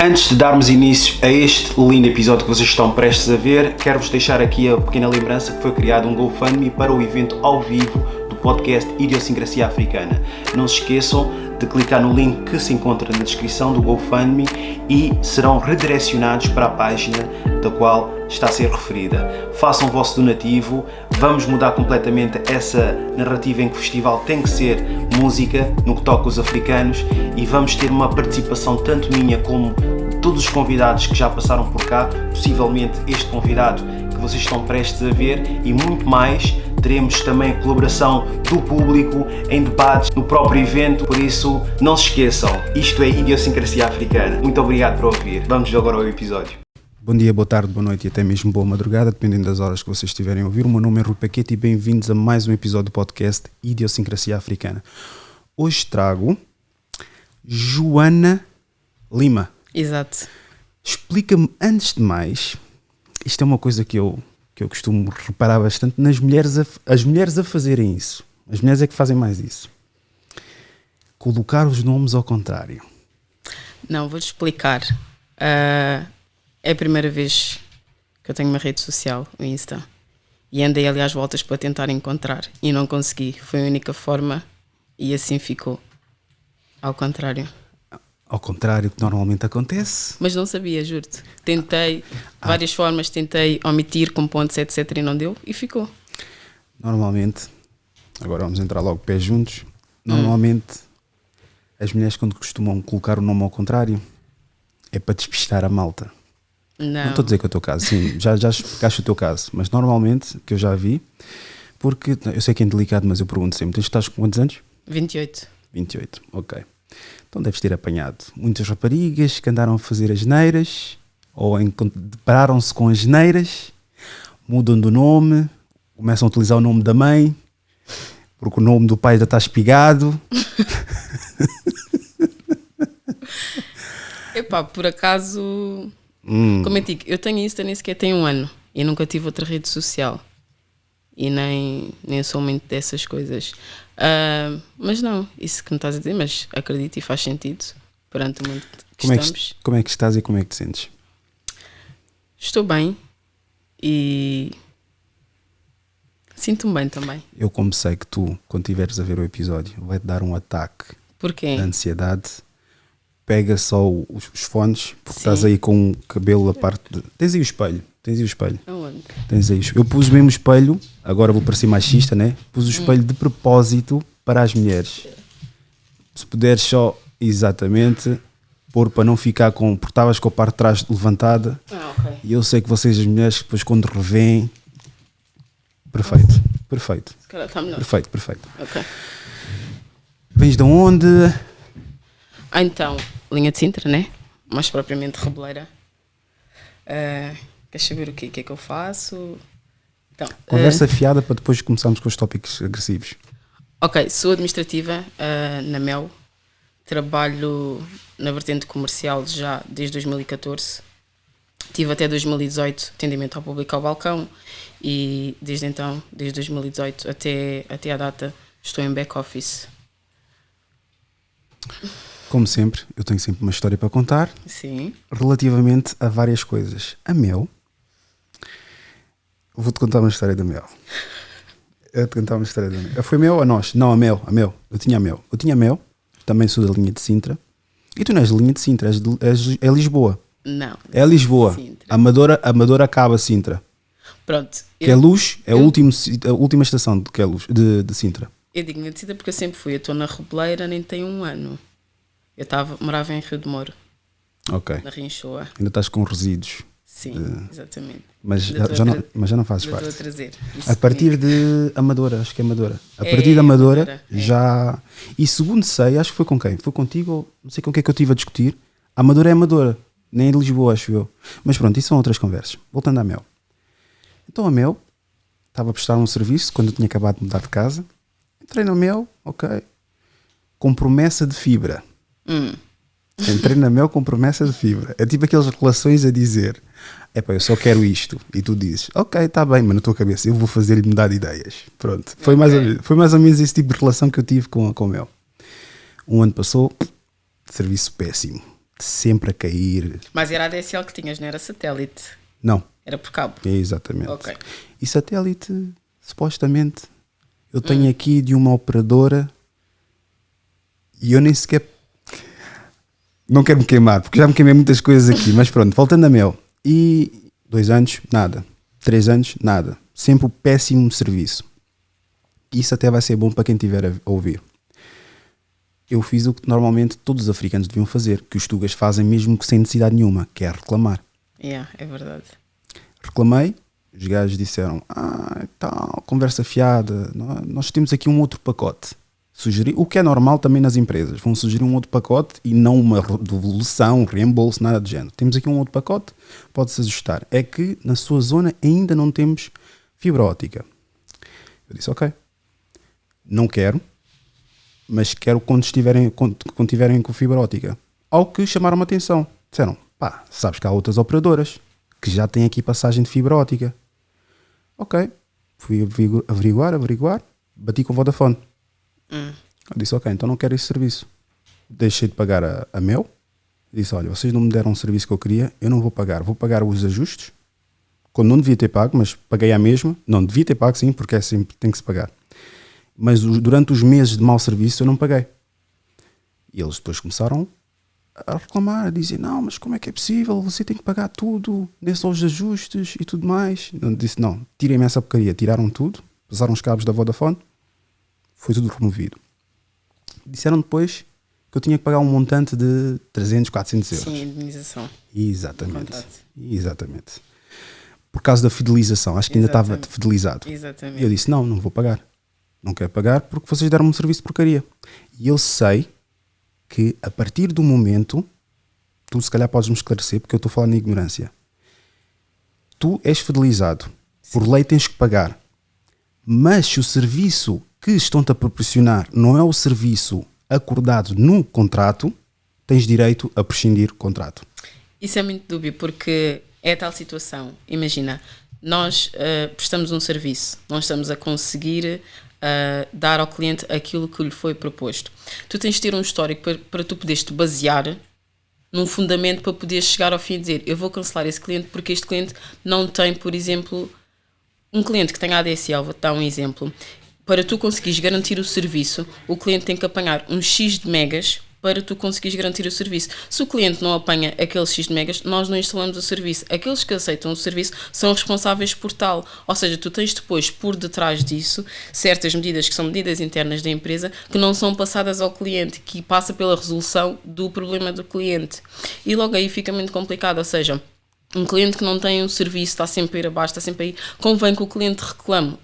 Antes de darmos início a este lindo episódio que vocês estão prestes a ver, quero-vos deixar aqui a pequena lembrança que foi criado um GoFundMe para o evento ao vivo do podcast Idiosincrasia Africana. Não se esqueçam de clicar no link que se encontra na descrição do GoFundMe e serão redirecionados para a página da qual está a ser referida. Façam o vosso donativo, vamos mudar completamente essa narrativa em que o festival tem que ser música no que toca os africanos e vamos ter uma participação tanto minha como de todos os convidados que já passaram por cá, possivelmente este convidado que vocês estão prestes a ver e muito mais. Teremos também a colaboração do público em debates no próprio evento, por isso não se esqueçam, isto é Idiosincrasia Africana. Muito obrigado por ouvir, vamos agora ao episódio. Bom dia, boa tarde, boa noite e até mesmo boa madrugada, dependendo das horas que vocês estiverem a ouvir. O meu nome é Rui Paquete e bem-vindos a mais um episódio do podcast Idiosincrasia Africana. Hoje trago Joana Lima. Exato. Explica-me, antes de mais, isto é uma coisa que eu costumo reparar bastante nas mulheres, as mulheres a fazerem isso. As mulheres é que fazem mais isso. Colocar os nomes ao contrário. Não, vou-te explicar. É a primeira vez que eu tenho uma rede social, o Insta. E andei ali às voltas para tentar encontrar. E não consegui. Foi a única forma e assim ficou. Ao contrário. Ao contrário do que normalmente acontece. Mas não sabia, juro-te. Tentei várias formas, tentei omitir com pontos, etc. e não deu. E ficou. Normalmente, agora vamos entrar logo pés juntos. Normalmente, as mulheres quando costumam colocar o nome ao contrário é para despistar a malta. Não estou a dizer que é o teu caso, sim, já explicaste o teu caso, mas normalmente, que eu já vi, porque eu sei que é delicado, mas eu pergunto sempre, tu estás com quantos anos? 28. 28, ok. Então deves ter apanhado muitas raparigas que andaram a fazer asneiras, ou depararam-se com asneiras, mudam do nome, começam a utilizar o nome da mãe, porque o nome do pai já está espigado. Epá, por acaso... Como eu digo, eu tenho Insta, nem sequer tenho um ano e nunca tive outra rede social e nem sou muito dessas coisas, mas não, isso que me estás a dizer, mas acredito e faz sentido perante o mundo que estamos. Como é que estás e como é que te sentes? Estou bem e sinto-me bem também. Eu como sei que tu, quando estiveres a ver o episódio, vai-te dar um ataque de ansiedade. Pega só os fones, porque estás aí com o cabelo a parte de... Tens aí o espelho. Aonde? Tens aí. Eu pus mesmo o espelho, agora vou parecer machista, né? Pus o espelho de propósito para as mulheres. Se puderes só, exatamente, pôr para não ficar com... Porque estavas com a parte de trás levantada. Ok. E eu sei que vocês, as mulheres, depois quando revêem... Perfeito. Se calhar está melhor. Perfeito. Ok. Vens de onde? Então, linha de Sintra, né? Mais propriamente Reboleira. Queres saber o que é que eu faço? Então, Conversa fiada para depois começarmos com os tópicos agressivos. Ok, sou administrativa na MEL. Trabalho na vertente comercial já desde 2014. Tive até 2018 atendimento ao público ao balcão e desde então, desde 2018 até à data, estou em back-office. Como sempre, eu tenho sempre uma história para contar. Sim. Relativamente a várias coisas. A Mel. Vou-te contar uma história da Mel. Foi a Mel ou a nós? Não, a Mel. Eu tinha a Mel. Também sou da linha de Sintra. E tu não és da linha de Sintra, é Lisboa. Não. É Lisboa. Amadora acaba Sintra. Pronto. Que é Luz, é a última estação de que é Luz, de Sintra. Eu digo linha de Sintra porque eu sempre fui. Eu estou na Reboleira, nem tenho um ano. Eu morava em Rio de Moro. Ok. Na Rinchoa. Ainda estás com resíduos. Sim, exatamente. Mas já não fazes parte. Estou a trazer. A partir de Amadora, acho que é Amadora. A partir de Amadora já... E segundo sei, acho que foi com quem? Foi contigo ou não sei com quem é que eu estive a discutir. A Amadora é Amadora, nem é de Lisboa, acho eu. Mas pronto, isso são outras conversas. Voltando à Mel. Então a Mel estava a prestar um serviço quando eu tinha acabado de mudar de casa. Entrei na Mel, ok. Com promessa de fibra. Entrei na Mel com promessa de fibra. É tipo aquelas relações a dizer: epá, eu só quero isto. E tu dizes: ok, está bem, mas na tua cabeça eu vou fazer-lhe mudar de ideias. Pronto. Foi mais ou menos esse tipo de relação que eu tive com a Mel. Um ano passou, serviço péssimo. sempre a cair. Mas era a ADSL que tinhas, não era satélite? Não. Era por cabo? Exatamente. Ok. E satélite, supostamente, eu tenho aqui de uma operadora e eu nem sequer... Não quero me queimar, porque já me queimei muitas coisas aqui, mas pronto, voltando a Mel. E 2 anos, nada. 3 anos, nada. Sempre o péssimo serviço. Isso até vai ser bom para quem estiver a ouvir. Eu fiz o que normalmente todos os africanos deviam fazer, que os tugas fazem mesmo que sem necessidade nenhuma, que é reclamar. É verdade. Reclamei, os gajos disseram, tal, conversa fiada, nós temos aqui um outro pacote. Sugeri, o que é normal também nas empresas, vão sugerir um outro pacote e não uma devolução, reembolso, nada do género. Temos aqui um outro pacote, pode-se ajustar. É que na sua zona ainda não temos fibra óptica. Eu disse, ok, não quero, mas quero quando tiverem com fibra óptica. Ao que chamaram-me a atenção, disseram, sabes que há outras operadoras que já têm aqui passagem de fibra óptica. Ok, fui averiguar, bati com a Vodafone. Eu disse, ok, então não quero esse serviço. Deixei de pagar a Mel. Disse, olha, vocês não me deram o serviço que eu queria, eu não vou pagar os ajustes, quando não devia ter pago, mas paguei a mesma. Não, devia ter pago sim, porque é sempre, tem que se pagar. Mas durante os meses de mau serviço eu não paguei. E eles depois começaram a reclamar, a dizer, não, mas como é que é possível? Você tem que pagar tudo, nem só os ajustes e tudo mais. Eu disse, não, tirem-me essa porcaria. Tiraram tudo, passaram os cabos da Vodafone, foi tudo removido. Disseram depois que eu tinha que pagar um montante de 300, 400 euros. Sim, indemnização. Exatamente. Por causa da fidelização, acho que ainda estava fidelizado. Exatamente. E eu disse, não vou pagar. Não quero pagar porque vocês deram-me um serviço de porcaria. E eu sei que a partir do momento, tu se calhar podes me esclarecer, porque eu estou falando de ignorância. Tu és fidelizado. Por lei tens que pagar. Mas se o serviço que estão-te a proporcionar não é o serviço acordado no contrato, tens direito a prescindir do contrato. Isso é muito dúbio, porque é tal situação. Imagina, nós prestamos um serviço, não estamos a conseguir dar ao cliente aquilo que lhe foi proposto. Tu tens de ter um histórico para tu poderes te basear num fundamento para poderes chegar ao fim e dizer, eu vou cancelar esse cliente porque este cliente não tem, por exemplo, um cliente que tenha ADSL, vou-te dar um exemplo. Para tu conseguires garantir o serviço, o cliente tem que apanhar um X de megas para tu conseguires garantir o serviço. Se o cliente não apanha aqueles X de megas, nós não instalamos o serviço. Aqueles que aceitam o serviço são responsáveis por tal. Ou seja, tu tens depois, por detrás disso, certas medidas que são medidas internas da empresa que não são passadas ao cliente, que passa pela resolução do problema do cliente. E logo aí fica muito complicado, ou seja, um cliente que não tem um serviço, está sempre a ir abaixo, está sempre a ir, convém que o cliente reclame.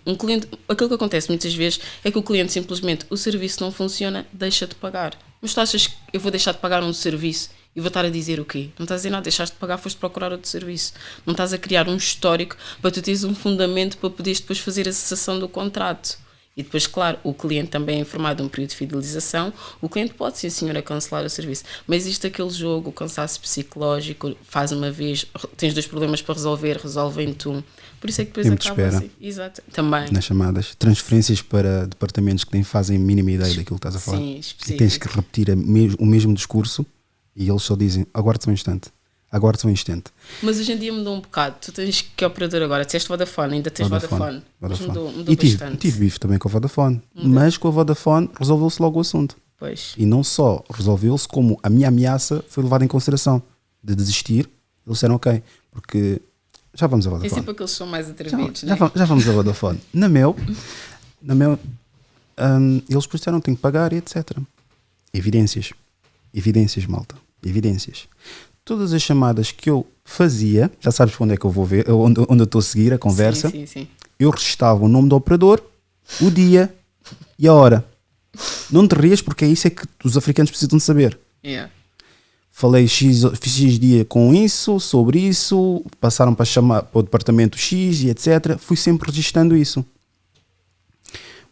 Aquilo que acontece muitas vezes é que o cliente simplesmente, o serviço não funciona, deixa de pagar. Mas tu achas que eu vou deixar de pagar um serviço e vou estar a dizer o quê? Não estás a dizer nada, deixaste de pagar, foste procurar outro serviço. Não estás a criar um histórico para tu teres um fundamento para poderes depois fazer a cessação do contrato. E depois, claro, o cliente também é informado de um período de fidelização. O cliente pode, sim, senhora, cancelar o serviço. Mas existe aquele jogo, o cansaço psicológico, faz uma vez, tens 2 problemas para resolver, resolvem-te um. Por isso é que depois tempo acaba de espera. assim. Exato. Também. Nas chamadas. Transferências para departamentos que nem fazem a mínima ideia daquilo que estás a falar. Sim, e específico. tens que repetir o mesmo discurso e eles só dizem, aguarde só um instante. Mas hoje em dia mudou um bocado. Tu tens que operador agora? Disseste Vodafone, ainda tens Vodafone. Mas mudou E bastante. tive bife também com a Vodafone. Mas com a Vodafone resolveu-se logo o assunto. Pois. E não só resolveu-se, como a minha ameaça foi levada em consideração de desistir. Eles disseram ok, porque já vamos a É Vodafone. sempre aqueles que são mais atrevidos, Já vamos a Vodafone. Na Mel, eles depois disseram tenho que pagar e etc. Evidências, malta. Evidências. Todas as chamadas que eu fazia, já sabes onde é que eu vou ver, onde eu estou a seguir a conversa, Sim. eu registava o nome do operador, o dia e a hora. Não te rias porque é isso é que os africanos precisam de saber. Yeah. Falei X dia com isso, sobre isso, passaram para chamar para o departamento X e etc. Fui sempre registando isso.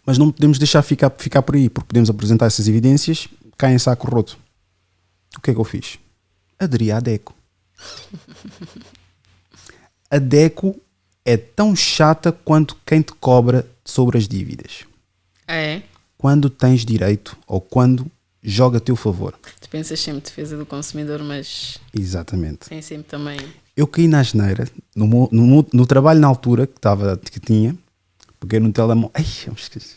Mas não podemos deixar ficar por aí, porque podemos apresentar essas evidências, caem em saco roto. O que é que eu fiz? Aderi à DECO. A DECO é tão chata quanto quem te cobra sobre as dívidas. É? Quando tens direito ou quando joga a teu favor. Tu pensas sempre defesa do consumidor, mas Exatamente. tem sempre também. Eu caí na asneira, no trabalho na altura que tinha, peguei no telemóvel. Ai, eu me esqueci.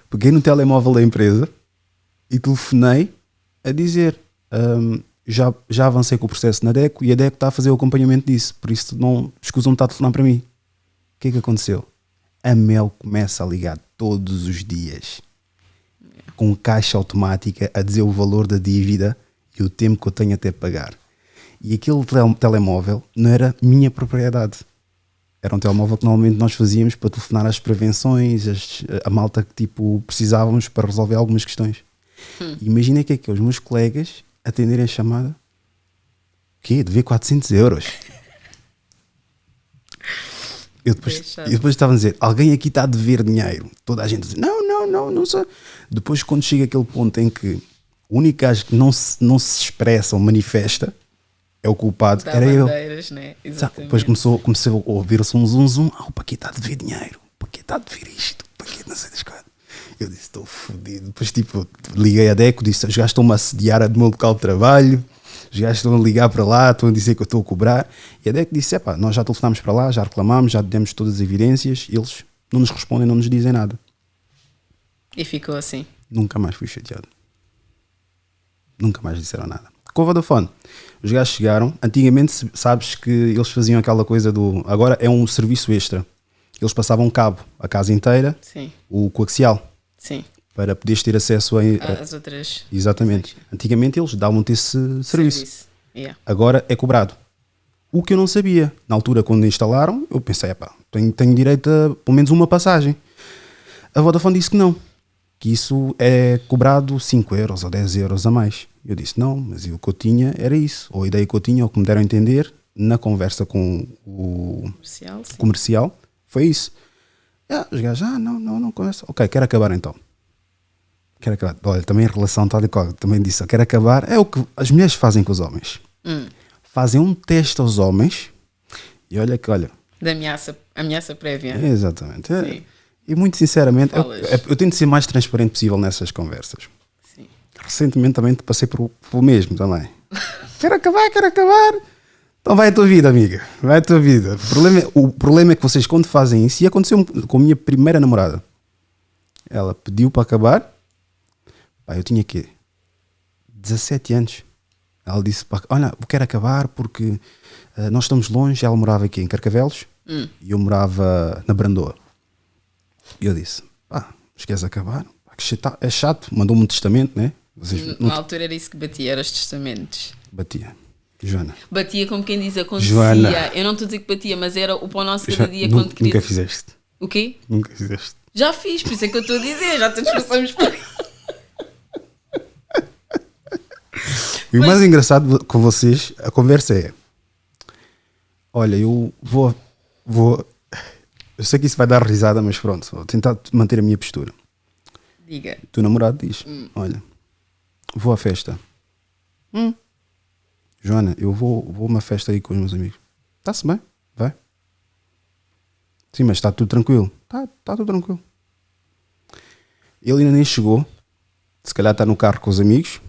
Peguei no telemóvel da empresa e telefonei a dizer: já avancei com o processo na DECO e a DECO está a fazer o acompanhamento disso, por isso não escusam de estar a telefonar para mim. O que é que aconteceu? A Mel começa a ligar todos os dias com caixa automática a dizer o valor da dívida e o tempo que eu tenho até pagar. E aquele telemóvel não era minha propriedade. Era um telemóvel que normalmente nós fazíamos para telefonar às prevenções, a malta que tipo precisávamos para resolver algumas questões. Imagina que é que os meus colegas atenderem a chamada. O quê? Devia 400 euros. Eu depois estava a dizer, alguém aqui está a dever dinheiro. Toda a gente diz, não sei. Depois quando chega aquele ponto em que o único gajo que não se expressa ou manifesta é o culpado, Dá era eu. Né? Depois comecei a ouvir-se um zum. O Paquito está a dever dinheiro. O Paquito está a dever isto. O Paquito não sei das coisas. Eu disse, estou fodido. Depois tipo, liguei a DECO, disse, os gajos estão-me a assediar do meu local de trabalho. Os gajos estão a ligar para lá, estão a dizer que eu estou a cobrar. E a DECO disse, nós já telefonámos para lá, já reclamámos, já demos todas as evidências. E eles não nos respondem, não nos dizem nada. E ficou assim. Nunca mais fui chateado. Nunca mais disseram nada. Com a Vodafone, os gajos chegaram. Antigamente, sabes que eles faziam aquela coisa do... Agora é um serviço extra. Eles passavam cabo a casa inteira, Sim. o coaxial, Sim. para poderes ter acesso As outras. Exatamente. Antigamente eles davam-te esse serviço. Yeah. Agora é cobrado. O que eu não sabia. Na altura, quando instalaram, eu pensei, tenho direito a pelo menos uma passagem. A Vodafone disse que não. Que isso é cobrado 5 euros ou 10 euros a mais. Eu disse, não, mas o que eu tinha era isso. Ou a ideia que eu tinha, ou que me deram a entender, na conversa com o comercial, foi isso. Os gajos, não conversa. Ok, quero acabar então. Quero acabar. Olha, também em relação tal e qual, também disse, quero acabar. É o que as mulheres fazem com os homens. Fazem um teste aos homens e olha. Da ameaça prévia. Exatamente. E muito sinceramente, eu tento ser o mais transparente possível nessas conversas. Sim. Recentemente também passei por o mesmo também. Quero acabar. Então vai a tua vida, amiga. Vai a tua vida. O problema é que vocês, quando fazem isso, e aconteceu com a minha primeira namorada, ela pediu para acabar. Eu tinha quê? 17 anos. Ela disse, olha, eu quero acabar porque nós estamos longe. Ela morava aqui em Carcavelos e eu morava na Brandoa. E eu disse, esquece de acabar. É chato. Mandou-me um testamento, né? Na altura era isso que batia, eram os testamentos. Batia. Joana. Batia como quem diz, acontecia. Joana. Eu não estou a dizer que batia, mas era o pão nosso cada dia quando queria. Nunca fizeste. O quê? Nunca fizeste. Já fiz, por isso é que eu estou a dizer, já todos passamos por isso. E o mais engraçado com vocês, a conversa é: olha, eu vou. Eu sei que isso vai dar risada, mas pronto, vou tentar manter a minha postura. Diga. O teu namorado diz: olha, vou à festa. Joana, eu vou a uma festa aí com os meus amigos. Está-se bem? Vai. Sim, mas está tudo tranquilo. Está tudo tranquilo. Ele ainda nem chegou. Se calhar está no carro com os amigos.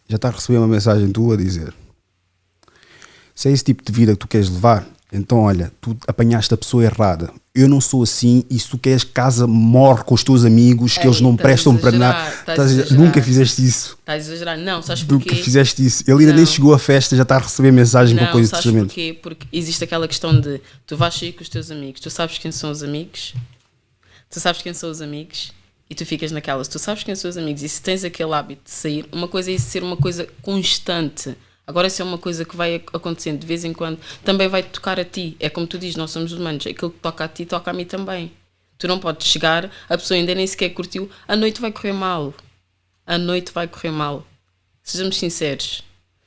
Já está a receber uma mensagem tua a dizer: se é esse tipo de vida que tu queres levar, então olha, tu apanhaste a pessoa errada. Eu não sou assim e se tu queres casa, morre com os teus amigos, que eles não prestam para nada. Nunca fizeste isso. Estás a exagerar. Não, sabes porquê? Nunca fizeste isso. Ele ainda nem chegou à festa, já está a receber mensagem para coisa de testamento. Porquê? Porque existe aquela questão de tu vais sair com os teus amigos, tu sabes quem são os amigos, e tu ficas naquela, se tu sabes quem são os amigos e se tens aquele hábito de sair, uma coisa é isso ser uma coisa constante. Agora, se é uma coisa que vai acontecendo de vez em quando, também vai tocar a ti. É como tu dizes, nós somos humanos. Aquilo que toca a ti, toca a mim também. Tu não podes chegar, a pessoa ainda nem sequer curtiu, a noite vai correr mal. Sejamos sinceros.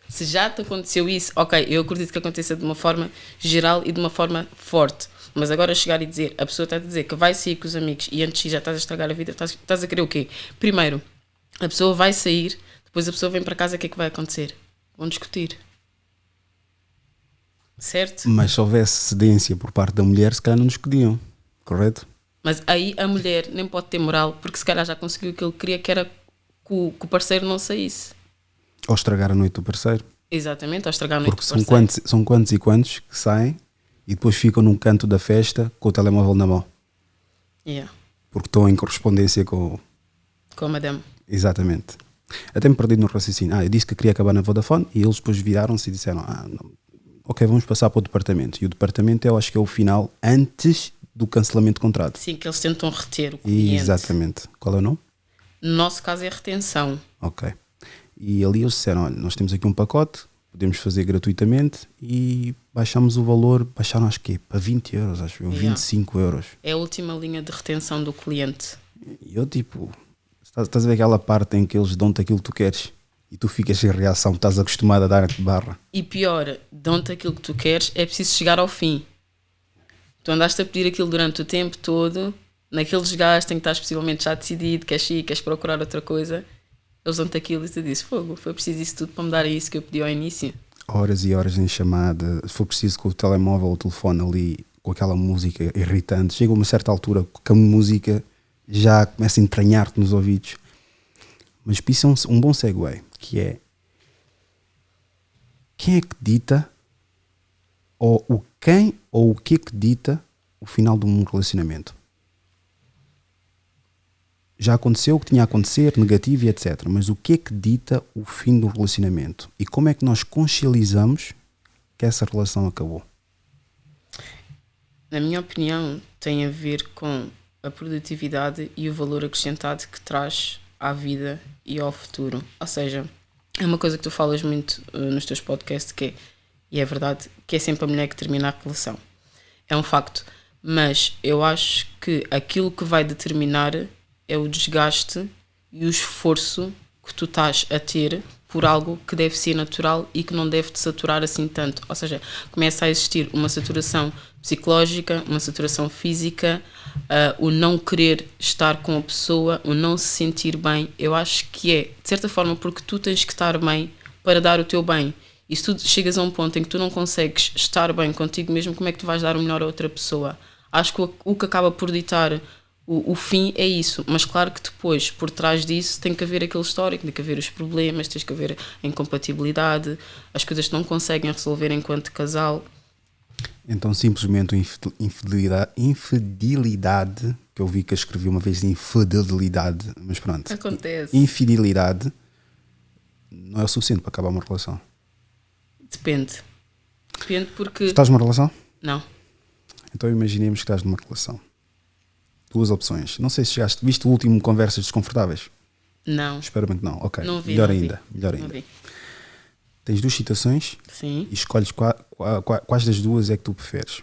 Se já te aconteceu isso, ok, eu acredito que aconteça de uma forma geral e de uma forma forte. Mas agora chegar e dizer, a pessoa está a dizer que vai sair com os amigos e antes já estás a estragar a vida, estás a querer o quê? Primeiro, a pessoa vai sair, depois a pessoa vem para casa, o que é que vai acontecer? Vão discutir. Certo? Mas se houvesse cedência por parte da mulher, se calhar não discutiam, correto? Mas aí a mulher nem pode ter moral, porque se calhar já conseguiu o que ele queria, que era o parceiro não saísse. Ou estragar a noite do parceiro. Exatamente, ou estragar a noite Porque do parceiro. são quantos e quantos que saem e depois ficam num canto da festa com o telemóvel na mão. Yeah. Porque estão em correspondência com... Com a madame. Exatamente. Até me perdi no raciocínio. Eu disse que queria acabar na Vodafone e eles depois viraram-se e disseram não, ok, vamos passar para o departamento. E o departamento eu acho que é o final antes do cancelamento de contrato. Sim, que eles tentam reter o cliente. Exatamente. Qual é o nome? No nosso caso é retenção. Ok. E ali eles disseram, olha, nós temos aqui um pacote, podemos fazer gratuitamente e baixamos o valor, baixaram acho que para 20 euros, acho eu, 25 euros. É a última linha de retenção do cliente. E eu tipo, estás a ver aquela parte em que eles dão-te aquilo que tu queres e tu ficas sem reação, estás acostumado a dar-te barra. E pior, dão-te aquilo que tu queres, é preciso chegar ao fim. Tu andaste a pedir aquilo durante o tempo todo, naqueles gajos tem que estar possivelmente já decidido, queres procurar outra coisa, eles dão-te aquilo e tu dizes, fogo, foi preciso isso tudo para me dar isso que eu pedi ao início. Horas e horas em chamada, se for preciso com o telemóvel ou o telefone ali, com aquela música irritante, chega a uma certa altura que a música já começa a entranhar-te nos ouvidos. Mas isso é um bom segue, que é quem é que dita ou o que é que dita o final de um relacionamento? Já aconteceu o que tinha a acontecer, negativo e etc. Mas o que é que dita o fim do relacionamento? E como é que nós consciencializamos que essa relação acabou? Na minha opinião, tem a ver com a produtividade e o valor acrescentado que traz à vida e ao futuro. Ou seja, é uma coisa que tu falas muito nos teus podcasts, e é verdade, que é sempre a mulher que termina a relação. É um facto. Mas eu acho que aquilo que vai determinar é o desgaste e o esforço que tu estás a ter por algo que deve ser natural e que não deve te saturar assim tanto. Ou seja, começa a existir uma saturação psicológica, uma saturação física, o não querer estar com a pessoa, o não se sentir bem. Eu acho que é, de certa forma, porque tu tens que estar bem para dar o teu bem. E se tu chegas a um ponto em que tu não consegues estar bem contigo mesmo, como é que tu vais dar o melhor a outra pessoa? Acho que o que acaba por ditar o fim é isso, mas claro que depois, por trás disso, tem que haver aquele histórico, tem que haver os problemas, tens que haver a incompatibilidade, as coisas que não conseguem resolver enquanto casal. Então simplesmente infidelidade, que eu vi que eu escrevi uma vez de infidelidade, mas pronto. Acontece. Infidelidade não é o suficiente para acabar uma relação. Depende porque... Estás numa relação? Não. Então imaginemos que estás numa relação. Duas opções. Não sei se viste o último Conversas Desconfortáveis? Não. Espero bem que não. Ok. Não vi, melhor não ainda. vi. Melhor Não ainda. vi. Tens duas situações. Sim. E escolhes quais das duas é que tu preferes.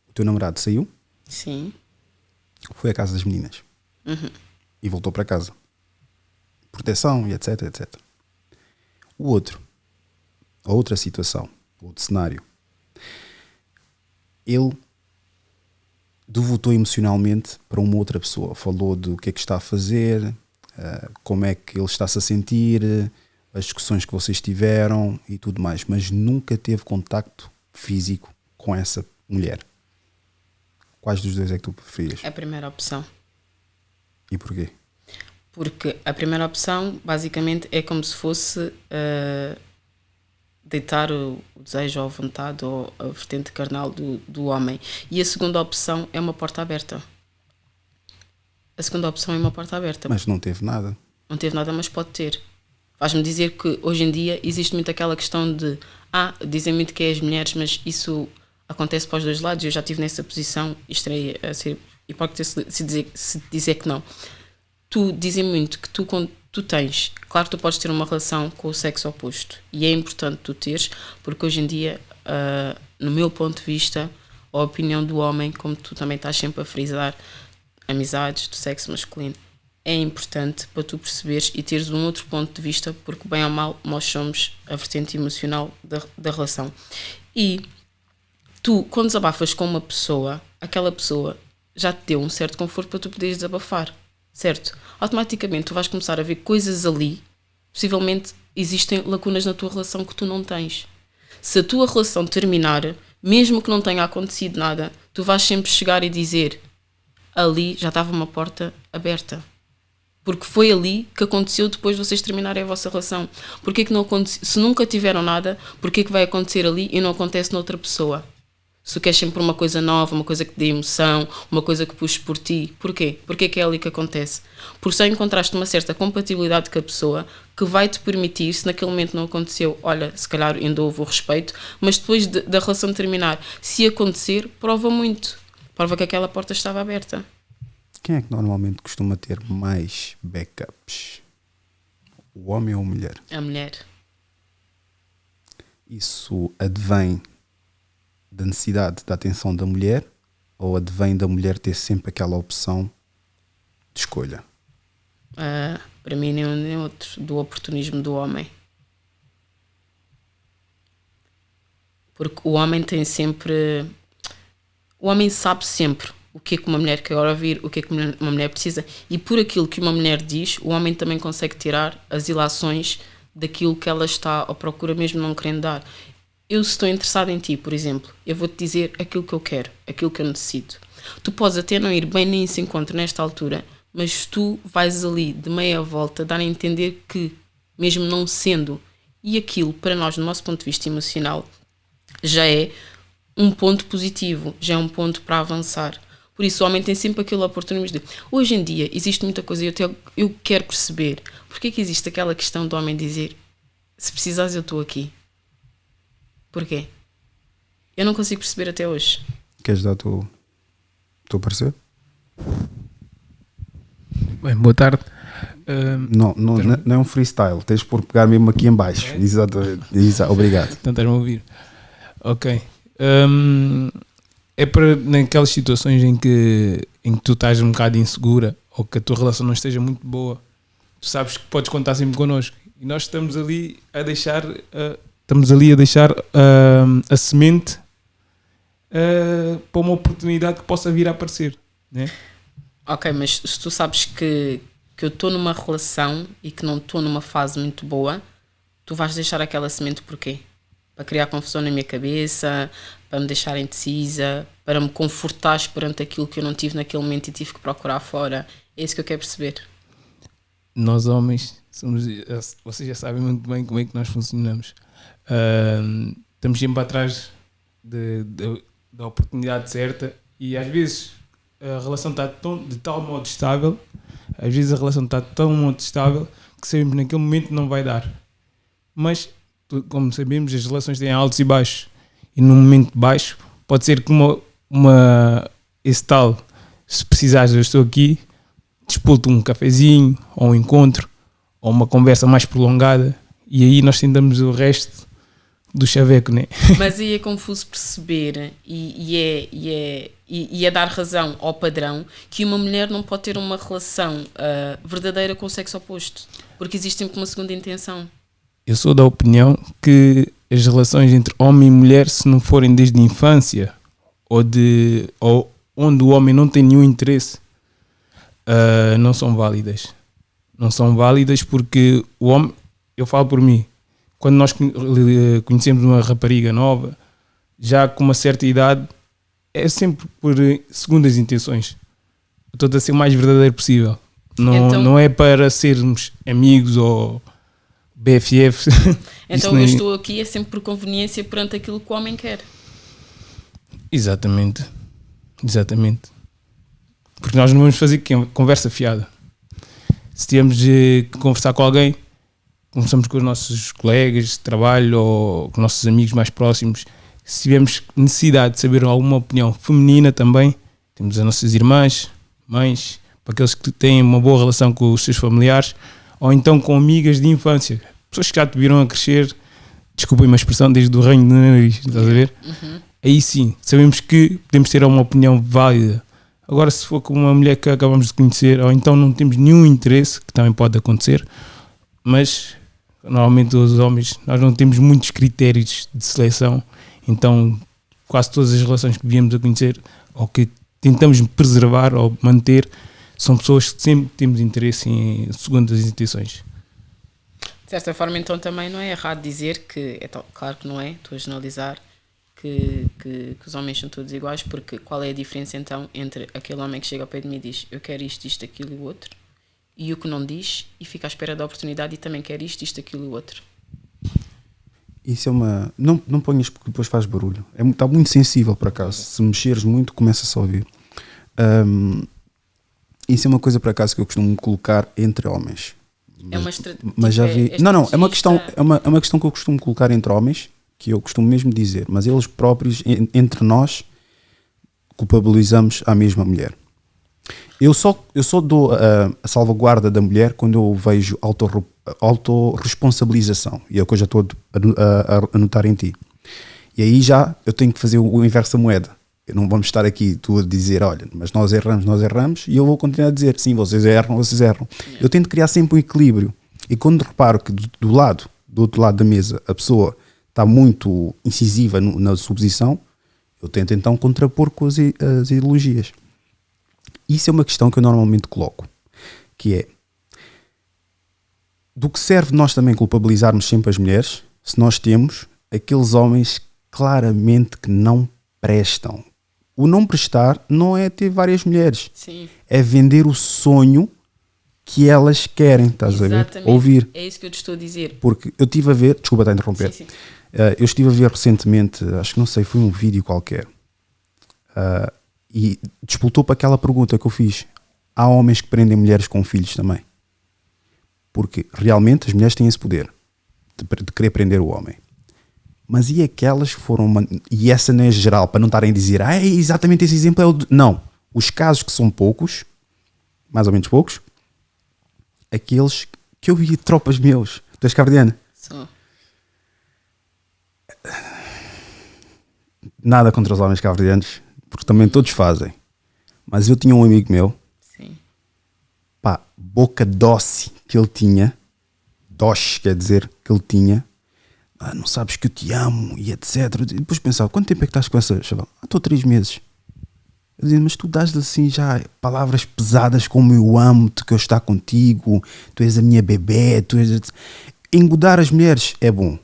O teu namorado saiu, Sim. foi à casa das meninas e voltou para casa. Proteção e etc, etc. A outra situação, o outro cenário, ele devotou emocionalmente para uma outra pessoa. Falou do que é que está a fazer, como é que ele está-se a sentir, as discussões que vocês tiveram e tudo mais, mas nunca teve contacto físico com essa mulher. Quais dos dois é que tu preferias? A primeira opção. E porquê? Porque a primeira opção, basicamente, é como se fosse deitar o desejo ou a vontade ou a vertente carnal do homem. E a segunda opção é uma porta aberta. Mas não teve nada. Não teve nada, mas pode ter. Vais-me dizer que hoje em dia existe muito aquela questão de dizem muito que é as mulheres, mas isso acontece para os dois lados. Eu já estive nessa posição e estarei a ser hipócrita se dizer que não. Dizem muito que quando tu tens, claro que tu podes ter uma relação com o sexo oposto e é importante tu teres, porque hoje em dia, no meu ponto de vista, a opinião do homem, como tu também estás sempre a frisar, amizades do sexo masculino, é importante para tu perceberes e teres um outro ponto de vista, porque bem ou mal nós somos a vertente emocional da relação. E tu, quando desabafas com uma pessoa, aquela pessoa já te deu um certo conforto para tu poderes desabafar, certo? Automaticamente tu vais começar a ver coisas ali, possivelmente existem lacunas na tua relação que tu não tens. Se a tua relação terminar, mesmo que não tenha acontecido nada, tu vais sempre chegar e dizer, ali já estava uma porta aberta. Porque foi ali que aconteceu depois de vocês terminarem a vossa relação. Porquê que não aconteceu? Se nunca tiveram nada, porquê que vai acontecer ali e não acontece noutra pessoa? Se tu queres sempre uma coisa nova, uma coisa que te dê emoção, uma coisa que puxe por ti, porquê? Porquê que é ali que acontece? Porque só encontraste uma certa compatibilidade com a pessoa que vai te permitir, se naquele momento não aconteceu, olha, se calhar ainda houve o respeito, mas depois da relação terminar, se acontecer, prova muito. Prova que aquela porta estava aberta. Quem é que normalmente costuma ter mais backups? O homem ou a mulher? A mulher. Isso advém da necessidade da atenção da mulher ou advém da mulher ter sempre aquela opção de escolha? Para mim, nem um nem outro. Do oportunismo do homem. Porque o homem tem sempre... O homem sabe sempre o que é que uma mulher quer ouvir, o que é que uma mulher precisa, e por aquilo que uma mulher diz, o homem também consegue tirar as ilações daquilo que ela está à procura, mesmo não querendo dar. Eu, se estou interessada em ti, por exemplo, eu vou-te dizer aquilo que eu quero, aquilo que eu necessito. Tu podes até não ir bem nem se encontro nesta altura, mas tu vais ali de meia volta dar a entender que, mesmo não sendo, e aquilo para nós, do nosso ponto de vista emocional, já é um ponto positivo, já é um ponto para avançar. Por isso o homem tem sempre aquele oportunismo de... Hoje em dia existe muita coisa e eu quero perceber porque é que existe aquela questão do homem dizer se precisares eu estou aqui. Porquê? Eu não consigo perceber até hoje. Queres dar o teu parecer? Bem, boa tarde. Não é um freestyle, tens por pegar mesmo aqui em baixo. Exatamente. Obrigado. Então estás-me a ouvir. Ok. É para naquelas situações em que tu estás um bocado insegura ou que a tua relação não esteja muito boa, tu sabes que podes contar sempre connosco e nós estamos ali a deixar a semente para uma oportunidade que possa vir a aparecer, né? Ok, mas se tu sabes que eu estou numa relação e que não estou numa fase muito boa, tu vais deixar aquela semente porquê? Para criar confusão na minha cabeça, para me deixar indecisa, para me confortar perante aquilo que eu não tive naquele momento e tive que procurar fora. É isso que eu quero perceber. Nós homens, vocês já sabem muito bem como é que nós funcionamos. Estamos sempre atrás da oportunidade certa e às vezes a relação está de tal modo estável, às vezes a relação está de tal modo estável que sabemos que naquele momento não vai dar. Mas, como sabemos, as relações têm altos e baixos. E num momento baixo, pode ser que esse tal, se precisares, eu estou aqui, disputo um cafezinho, ou um encontro, ou uma conversa mais prolongada, e aí nós tentamos o resto do chaveco, né? Mas aí é confuso perceber e é dar razão ao padrão que uma mulher não pode ter uma relação verdadeira com o sexo oposto, porque existe sempre uma segunda intenção. Eu sou da opinião que as relações entre homem e mulher, se não forem desde a infância ou onde o homem não tem nenhum interesse, não são válidas. Não são válidas porque o homem, eu falo por mim, quando nós conhecemos uma rapariga nova, já com uma certa idade, é sempre por segundas intenções. Eu estou a ser o mais verdadeiro possível. Não é para sermos amigos ou BFF. Então eu estou aqui é sempre por conveniência perante aquilo que o homem quer. Exatamente. Porque nós não vamos fazer conversa fiada. Se tivermos que conversar com alguém, conversamos com os nossos colegas de trabalho ou com nossos amigos mais próximos. Se tivermos necessidade de saber alguma opinião feminina também, temos as nossas irmãs, mães, para aqueles que têm uma boa relação com os seus familiares, ou então com amigas de infância, pessoas que já te viram a crescer, desculpem-me a expressão, desde o reino do nariz, estás a ver? Uhum. Aí sim, sabemos que podemos ter uma opinião válida. Agora, se for com uma mulher que acabamos de conhecer, ou então não temos nenhum interesse, que também pode acontecer, mas normalmente os homens, nós não temos muitos critérios de seleção, então quase todas as relações que viemos a conhecer, ou que tentamos preservar ou manter, são pessoas que sempre temos interesse em segundas intenções. De certa forma, então, também não é errado dizer que, claro que não é, estou a generalizar, que os homens são todos iguais, porque qual é a diferença então entre aquele homem que chega ao pé de mim e diz eu quero isto, aquilo e o outro, e o que não diz e fica à espera da oportunidade e também quer isto, aquilo e o outro. Isso é uma... Não ponhas porque depois faz barulho. Está muito sensível, por acaso. Se mexeres muito, começa-se a ouvir. Isso é uma coisa, por acaso, que eu costumo colocar entre homens. Mas já vi... Não, é uma questão que eu costumo colocar entre homens, que eu costumo mesmo dizer, mas eles próprios, entre nós, culpabilizamos a mesma mulher. Eu só dou a salvaguarda da mulher quando eu vejo autorresponsabilização, e é o que eu já estou a notar em ti. E aí já eu tenho que fazer o inverso da moeda. Eu não vamos estar aqui tu a dizer, olha, mas nós erramos, e eu vou continuar a dizer, sim, vocês erram. Eu tento criar sempre um equilíbrio. E quando reparo que do outro lado da mesa, a pessoa está muito incisiva na suposição, eu tento então contrapor com as ideologias. Isso é uma questão que eu normalmente coloco, que é, do que serve nós também culpabilizarmos sempre as mulheres, se nós temos aqueles homens claramente que não prestam. O não prestar não é ter várias mulheres. Sim. É vender o sonho que elas querem, estás a ver? Ouvir. É isso que eu te estou a dizer. Porque eu estive a ver, desculpa estar a interromper, Sim. Eu estive a ver recentemente, acho que não sei, foi um vídeo qualquer, e disputou para aquela pergunta que eu fiz. Há homens que prendem mulheres com filhos também. Porque realmente as mulheres têm esse poder de querer prender o homem. Mas e aquelas que foram... E essa não é geral, para não estarem a dizer exatamente esse exemplo é o... Não. Os casos que são poucos, mais ou menos poucos, aqueles que eu vi tropas meus. Tu és cabo-verdiano? Sou. Nada contra os homens cabo-verdianos, porque também todos fazem. Mas eu tinha um amigo meu, Sim. pá, boca doce que ele tinha, doce quer dizer que ele tinha, não sabes que eu te amo e etc. E depois pensava, quanto tempo é que estás com essa chaval? Estou 3 meses. Eu dizia, mas tu dás assim já palavras pesadas como eu amo-te, que eu estou contigo, tu és a minha bebê, tu és... Engodar as mulheres é bom,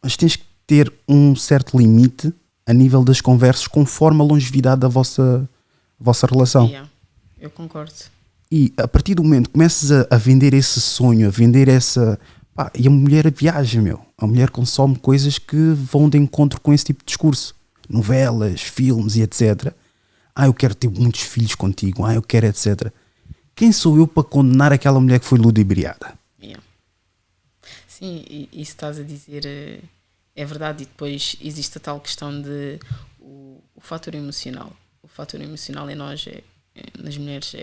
mas tens que ter um certo limite a nível das conversas conforme a longevidade da vossa relação. Yeah, eu concordo. E a partir do momento que começas a vender esse sonho, a vender essa... Pá, e a mulher viaja, meu. A mulher consome coisas que vão de encontro com esse tipo de discurso. Novelas, filmes e etc. Eu quero ter muitos filhos contigo. Eu quero etc. Quem sou eu para condenar aquela mulher que foi ludibriada? Yeah. Sim, e isso estás a dizer é verdade. E depois existe a tal questão de o fator emocional. O fator emocional em nós, nas mulheres,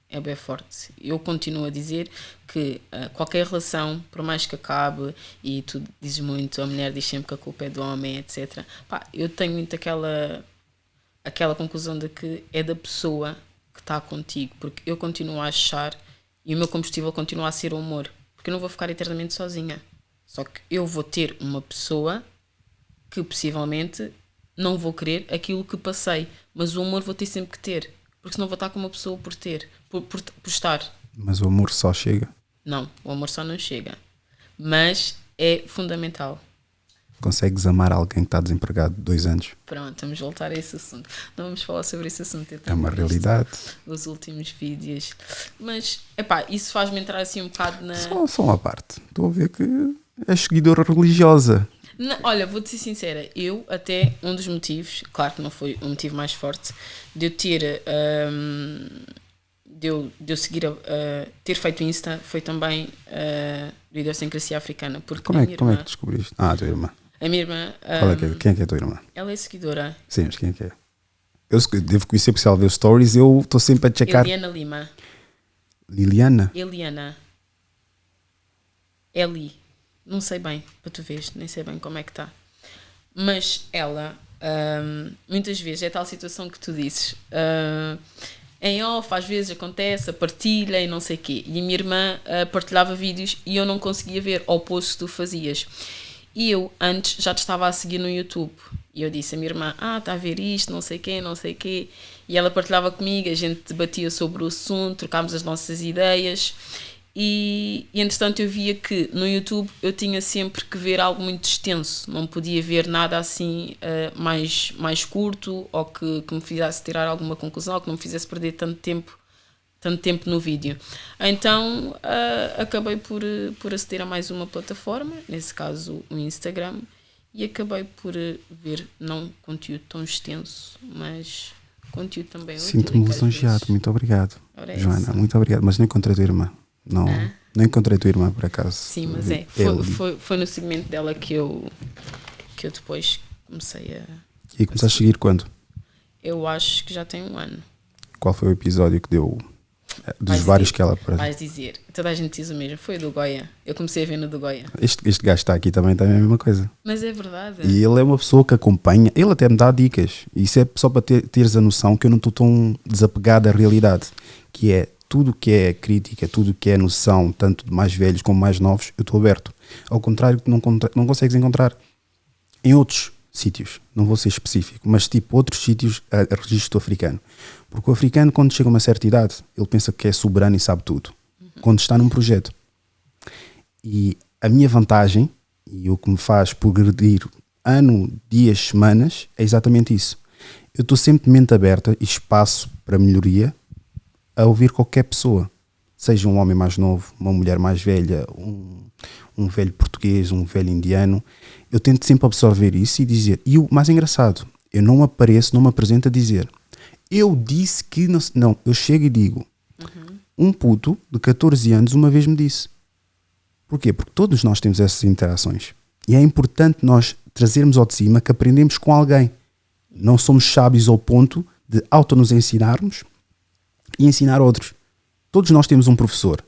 é bem forte. Eu continuo a dizer que qualquer relação, por mais que acabe, e tu dizes muito, a mulher diz sempre que a culpa é do homem, etc. Pá, eu tenho muito aquela conclusão de que é da pessoa que está contigo, porque eu continuo a achar, e o meu combustível continua a ser o amor, porque eu não vou ficar eternamente sozinha. Só que eu vou ter uma pessoa que possivelmente não vou querer aquilo que passei, mas o amor vou ter sempre que ter, porque senão vou estar com uma pessoa por estar. Mas o amor só chega? Não, o amor só não chega, mas é fundamental. Consegues amar alguém que está desempregado 2 anos? Pronto, vamos voltar a esse assunto. Não vamos falar sobre esse assunto. É uma realidade. Nos últimos vídeos. Mas, isso faz-me entrar assim um bocado na... Só uma parte. Estou a ver que és seguidora religiosa. Não, olha, vou-te ser sincera. Eu, até um dos motivos, claro que não foi o motivo mais forte, de eu ter... de eu seguir ter feito Insta, foi também do Idiosincrasia Africana. Porque como é que descobriste? A tua irmã. A minha irmã... Quem é que é a tua irmã? Ela é seguidora. Sim, mas quem é que é? Eu devo conhecer, porque se ela vê os stories, eu estou sempre a checar. Eliana Lima. Liliana? Eliana. Eli. Não sei bem, para tu veres, nem sei bem como é que está. Mas ela, muitas vezes, é tal situação que tu dizes... em off, às vezes acontece, partilha e não sei o quê. E a minha irmã partilhava vídeos e eu não conseguia ver ao posto que tu fazias. E eu, antes, já te estava a seguir no YouTube. E eu disse à minha irmã, está a ver isto, não sei o quê. E ela partilhava comigo, a gente debatia sobre o assunto, trocámos as nossas ideias. E entretanto eu via que no YouTube eu tinha sempre que ver algo muito extenso. Não podia ver nada assim mais curto, ou que me fizesse tirar alguma conclusão, ou que não me fizesse perder tanto tanto tempo no vídeo. Então acabei por aceder a mais uma plataforma, nesse caso o Instagram, e acabei por ver não conteúdo tão extenso, mas conteúdo também. Sinto-me lisonjeado, muito obrigado. Ora, Joana, essa. muito obrigado. Mas não encontrei a tua irmã. Não encontrei a tua irmã por acaso. Sim, mas foi no segmento dela que eu depois comecei a. E começaste a seguir quando? Eu acho que já tem um ano. Qual foi o episódio que deu dos Vais vários dizer, que ela para. Vais dizer, toda a gente diz o mesmo, foi o do Goya. Eu comecei a ver no do Goya. Este gajo está aqui também a mesma coisa. Mas é verdade. E ele é uma pessoa que acompanha, ele até me dá dicas. E isso é só para teres a noção que eu não estou tão desapegado da realidade. Que é tudo que é crítica, tudo que é noção, tanto de mais velhos como mais novos, eu estou aberto. Ao contrário que não consegues encontrar em outros sítios. Não vou ser específico, mas tipo outros sítios a registro africano. Porque o africano, quando chega a uma certa idade, ele pensa que é soberano e sabe tudo. Quando está num projeto. E a minha vantagem, e o que me faz progredir ano, dias, semanas, é exatamente isso. Eu estou sempre de mente aberta e espaço para melhoria a ouvir qualquer pessoa. Seja um homem mais novo, uma mulher mais velha, um velho português, um velho indiano. Eu tento sempre absorver isso e dizer. E o mais engraçado, eu não me apresento a dizer. Eu disse que... Não, eu chego e digo. Um puto de 14 anos uma vez me disse. Porquê? Porque todos nós temos essas interações. E é importante nós trazermos ao de cima que aprendemos com alguém. Não somos sábios ao ponto de auto-nos ensinarmos e ensinar outros. Todos nós temos um professor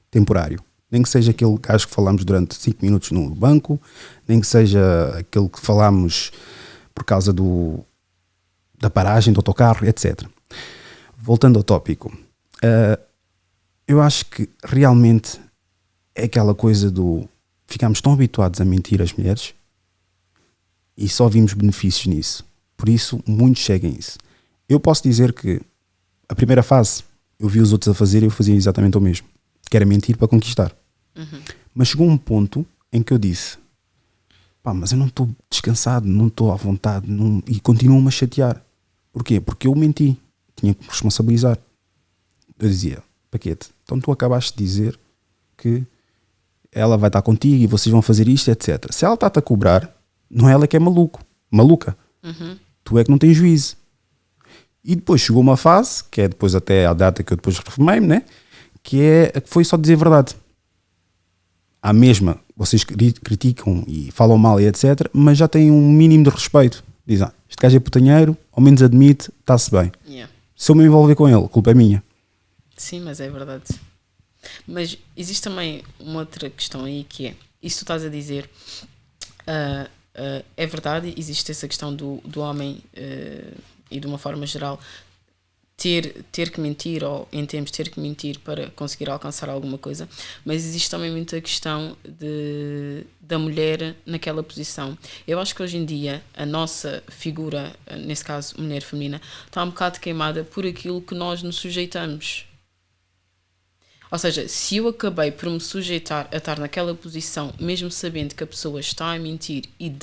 temporário. Nem que seja aquele gajo que falamos durante 5 minutos no banco, nem que seja aquele que falamos por causa da paragem do autocarro, etc. Voltando ao tópico, eu acho que realmente é aquela coisa do ficamos tão habituados a mentir às mulheres e só vimos benefícios nisso. Por isso, muitos seguem isso. Eu posso dizer que a primeira fase eu vi os outros a fazer e eu fazia exatamente o mesmo, que era mentir para conquistar. Mas chegou um ponto em que eu disse: pá, mas eu não estou descansado, não estou à vontade, e continuam-me a chatear. Porquê? Porque eu menti, tinha que me responsabilizar. Eu dizia: Paquete, então tu acabaste de dizer que ela vai estar contigo e vocês vão fazer isto, etc. Se ela está-te a cobrar, não é ela que é maluca. Tu é que não tens juízo. E depois chegou uma fase, que é depois até a data que eu depois reformei-me, né? Que foi só dizer a verdade. À mesma, vocês criticam e falam mal e etc, mas já têm um mínimo de respeito. Dizem: este gajo é putanheiro, ao menos admite, está-se bem. Yeah. Se eu me envolver com ele, a culpa é minha. Sim, mas é verdade. Mas existe também uma outra questão aí, que é, isso tu estás a dizer, é verdade, existe essa questão do homem e de uma forma geral ter que mentir, ou em termos ter que mentir para conseguir alcançar alguma coisa, mas existe também muita questão da mulher naquela posição. Eu acho que hoje em dia a nossa figura, nesse caso mulher feminina, está um bocado queimada por aquilo que nós nos sujeitamos. Ou seja, se eu acabei por me sujeitar a estar naquela posição, mesmo sabendo que a pessoa está a mentir e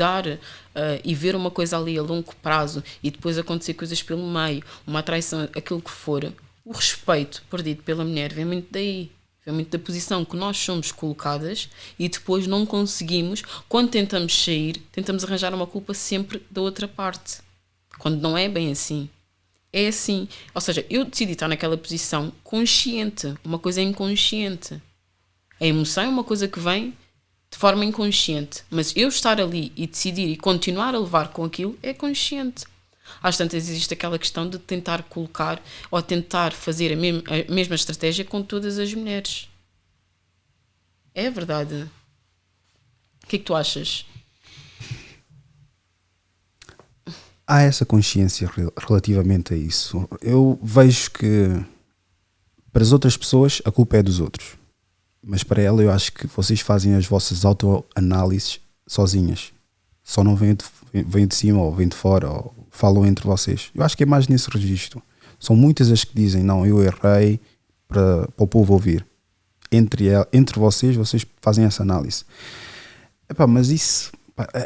e ver uma coisa ali a longo prazo e depois acontecer coisas pelo meio, uma traição, aquilo que for, o respeito perdido pela mulher vem muito daí. Vem muito da posição que nós somos colocadas e depois não conseguimos, quando tentamos sair, tentamos arranjar uma culpa sempre da outra parte. Quando não é bem assim. É assim, ou seja, eu decidi estar naquela posição consciente, uma coisa inconsciente. A emoção é uma coisa que vem de forma inconsciente, mas eu estar ali e decidir e continuar a levar com aquilo é consciente. Às tantas existe aquela questão de tentar colocar ou tentar fazer a mesma estratégia com todas as mulheres. É verdade. O que é que tu achas? Há essa consciência relativamente a isso. Eu vejo que para as outras pessoas a culpa é dos outros, mas para ela eu acho que vocês fazem as vossas autoanálises sozinhas. Só não vêm de cima ou vêm de fora ou falam entre vocês. Eu acho que é mais nesse registro. São muitas as que dizem: não, eu errei, para o povo ouvir. Entre vocês fazem essa análise. Epá, mas isso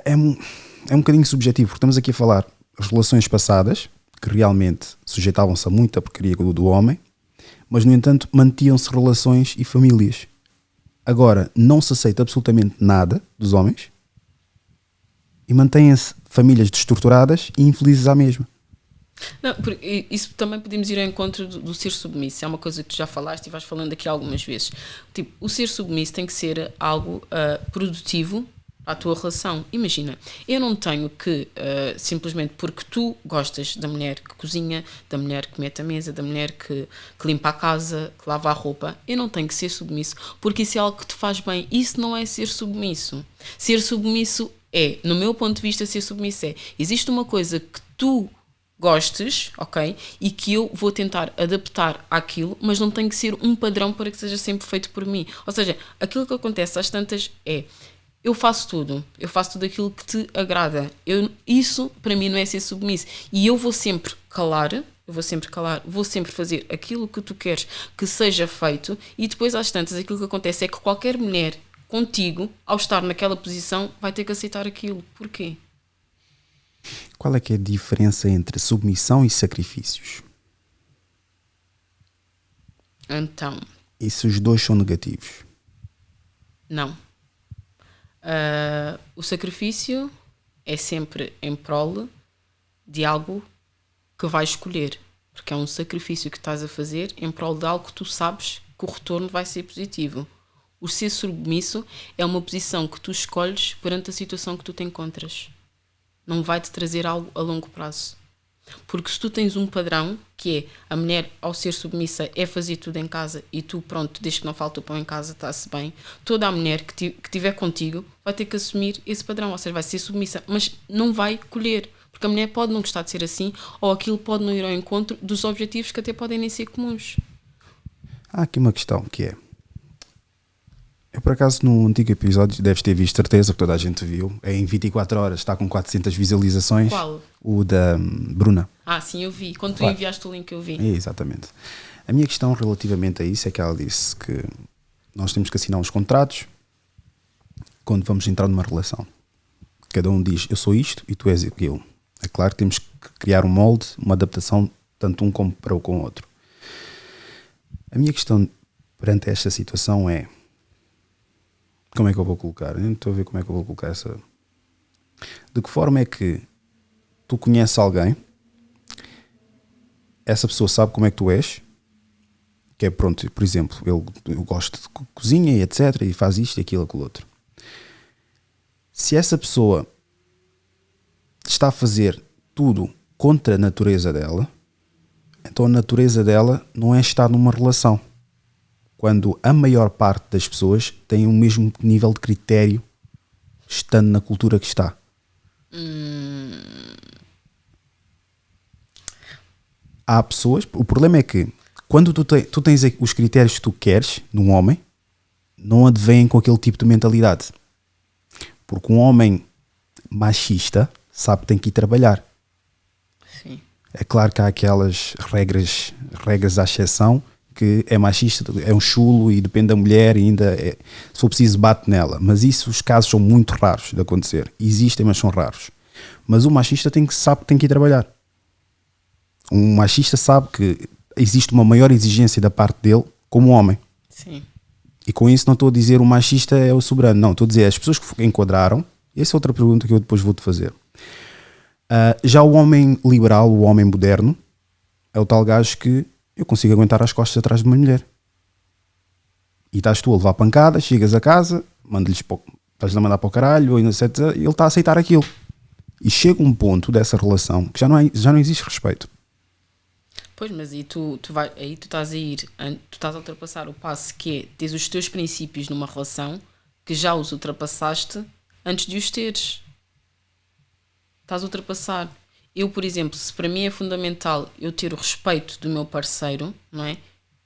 é um bocadinho subjetivo, porque estamos aqui a falar as relações passadas, que realmente sujeitavam-se a muita porcaria do homem, mas no entanto mantinham-se relações e famílias. Agora, não se aceita absolutamente nada dos homens e mantêm-se famílias destruturadas e infelizes à mesma. Não, isso também podemos ir ao encontro do ser submisso. É uma coisa que tu já falaste e vais falando aqui algumas vezes. Tipo, o ser submisso tem que ser algo produtivo para a tua relação. Imagina, eu não tenho que, simplesmente porque tu gostas da mulher que cozinha, da mulher que mete a mesa, da mulher que limpa a casa, que lava a roupa, eu não tenho que ser submisso porque isso é algo que te faz bem. Isso não é ser submisso. Ser submisso no meu ponto de vista, ser submisso existe uma coisa que tu gostes, ok? E que eu vou tentar adaptar àquilo, mas não tem que ser um padrão para que seja sempre feito por mim. Ou seja, aquilo que acontece às tantas eu faço tudo aquilo que te agrada. Isso para mim não é ser submisso. E eu vou sempre calar, vou sempre fazer aquilo que tu queres que seja feito, e depois às tantas aquilo que acontece é que qualquer mulher contigo, ao estar naquela posição, vai ter que aceitar aquilo. Porquê? Qual é que é a diferença entre submissão e sacrifícios? Então, E se os dois são negativos? não. O sacrifício é sempre em prol de algo que vais escolher, porque é um sacrifício que estás a fazer em prol de algo que tu sabes que o retorno vai ser positivo. O ser submisso é uma posição que tu escolhes perante a situação que tu te encontras. Não vai-te trazer algo a longo prazo. Porque se tu tens um padrão, que é a mulher, ao ser submissa, é fazer tudo em casa e tu, pronto, desde que não falta o pão em casa, está-se bem, toda a mulher que estiver contigo vai ter que assumir esse padrão, ou seja, vai ser submissa, mas não vai colher, porque a mulher pode não gostar de ser assim, ou aquilo pode não ir ao encontro dos objetivos que até podem nem ser comuns. Há aqui uma questão que é: eu por acaso no antigo episódio, deves ter visto, certeza que toda a gente viu, é em 24 horas, está com 400 visualizações. Qual? O da Bruna. Ah, sim, eu vi. Quando tu Claro. enviaste o link, eu vi. É, exatamente. A minha questão relativamente a isso é que ela disse que nós temos que assinar uns contratos quando vamos entrar numa relação. Cada um diz, eu sou isto e tu és aquilo. É claro que temos que criar um molde, uma adaptação, tanto um como para o com o outro. A minha questão perante esta situação é: como é que eu vou colocar? Eu não estou a ver como é que eu vou colocar essa. De que forma é que tu conheces alguém, essa pessoa sabe como é que tu és, que é pronto, por exemplo, eu gosto de cozinha e etc, e faz isto e aquilo, aquilo outro. Se essa pessoa está a fazer tudo contra a natureza dela, então a natureza dela não é estar numa relação. Quando a maior parte das pessoas tem o mesmo nível de critério estando na cultura que está. Há pessoas, o problema é que quando tu tens os critérios que tu queres num homem, não advêm com aquele tipo de mentalidade. Porque um homem machista sabe que tem que ir trabalhar. Sim. É claro que há aquelas regras à exceção, que é machista, é um chulo e depende da mulher e ainda, se for preciso, bate nela. Mas isso, os casos são muito raros de acontecer. Existem, mas são raros. Mas o machista sabe que tem que ir trabalhar. Um machista sabe que existe uma maior exigência da parte dele como homem. Sim. E com isso não estou a dizer o machista é o soberano. Não, estou a dizer as pessoas que enquadraram. Essa é outra pergunta que eu depois vou-te fazer. Já o homem liberal, o homem moderno, é o tal gajo que eu consigo aguentar as costas atrás de uma mulher. E estás tu a levar pancadas, chegas a casa, estás a mandar para o caralho, e ele está a aceitar aquilo. E chega um ponto dessa relação que já não existe respeito. Pois, mas aí tu estás a ultrapassar o passo que é teres os teus princípios numa relação que já os ultrapassaste antes de os teres. Estás a ultrapassar. Eu, por exemplo, se para mim é fundamental eu ter o respeito do meu parceiro, não é?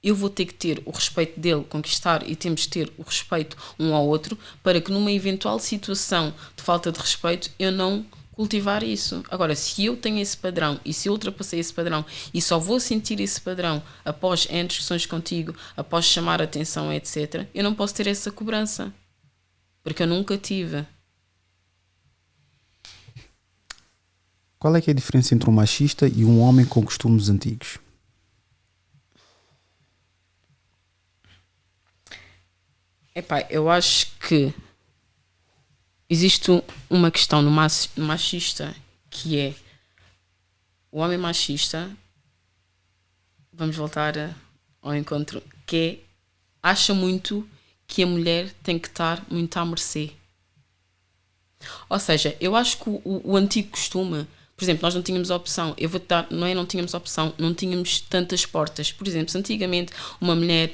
Eu vou ter que ter o respeito dele, conquistar, e temos de ter o respeito um ao outro para que numa eventual situação de falta de respeito eu não cultivar isso. Agora, se eu tenho esse padrão e se eu ultrapassei esse padrão e só vou sentir esse padrão após N discussões contigo, após chamar a atenção, etc., eu não posso ter essa cobrança. Porque eu nunca tive. Qual é que é a diferença entre um machista e um homem com costumes antigos? Epá, eu acho que existe uma questão no machista, que é o homem machista, vamos voltar ao encontro, que acha muito que a mulher tem que estar muito à mercê. Ou seja, eu acho que o antigo costume, por exemplo, nós não tínhamos opção, eu vou-te dar, não tínhamos opção, não tínhamos tantas portas. Por exemplo, se antigamente uma mulher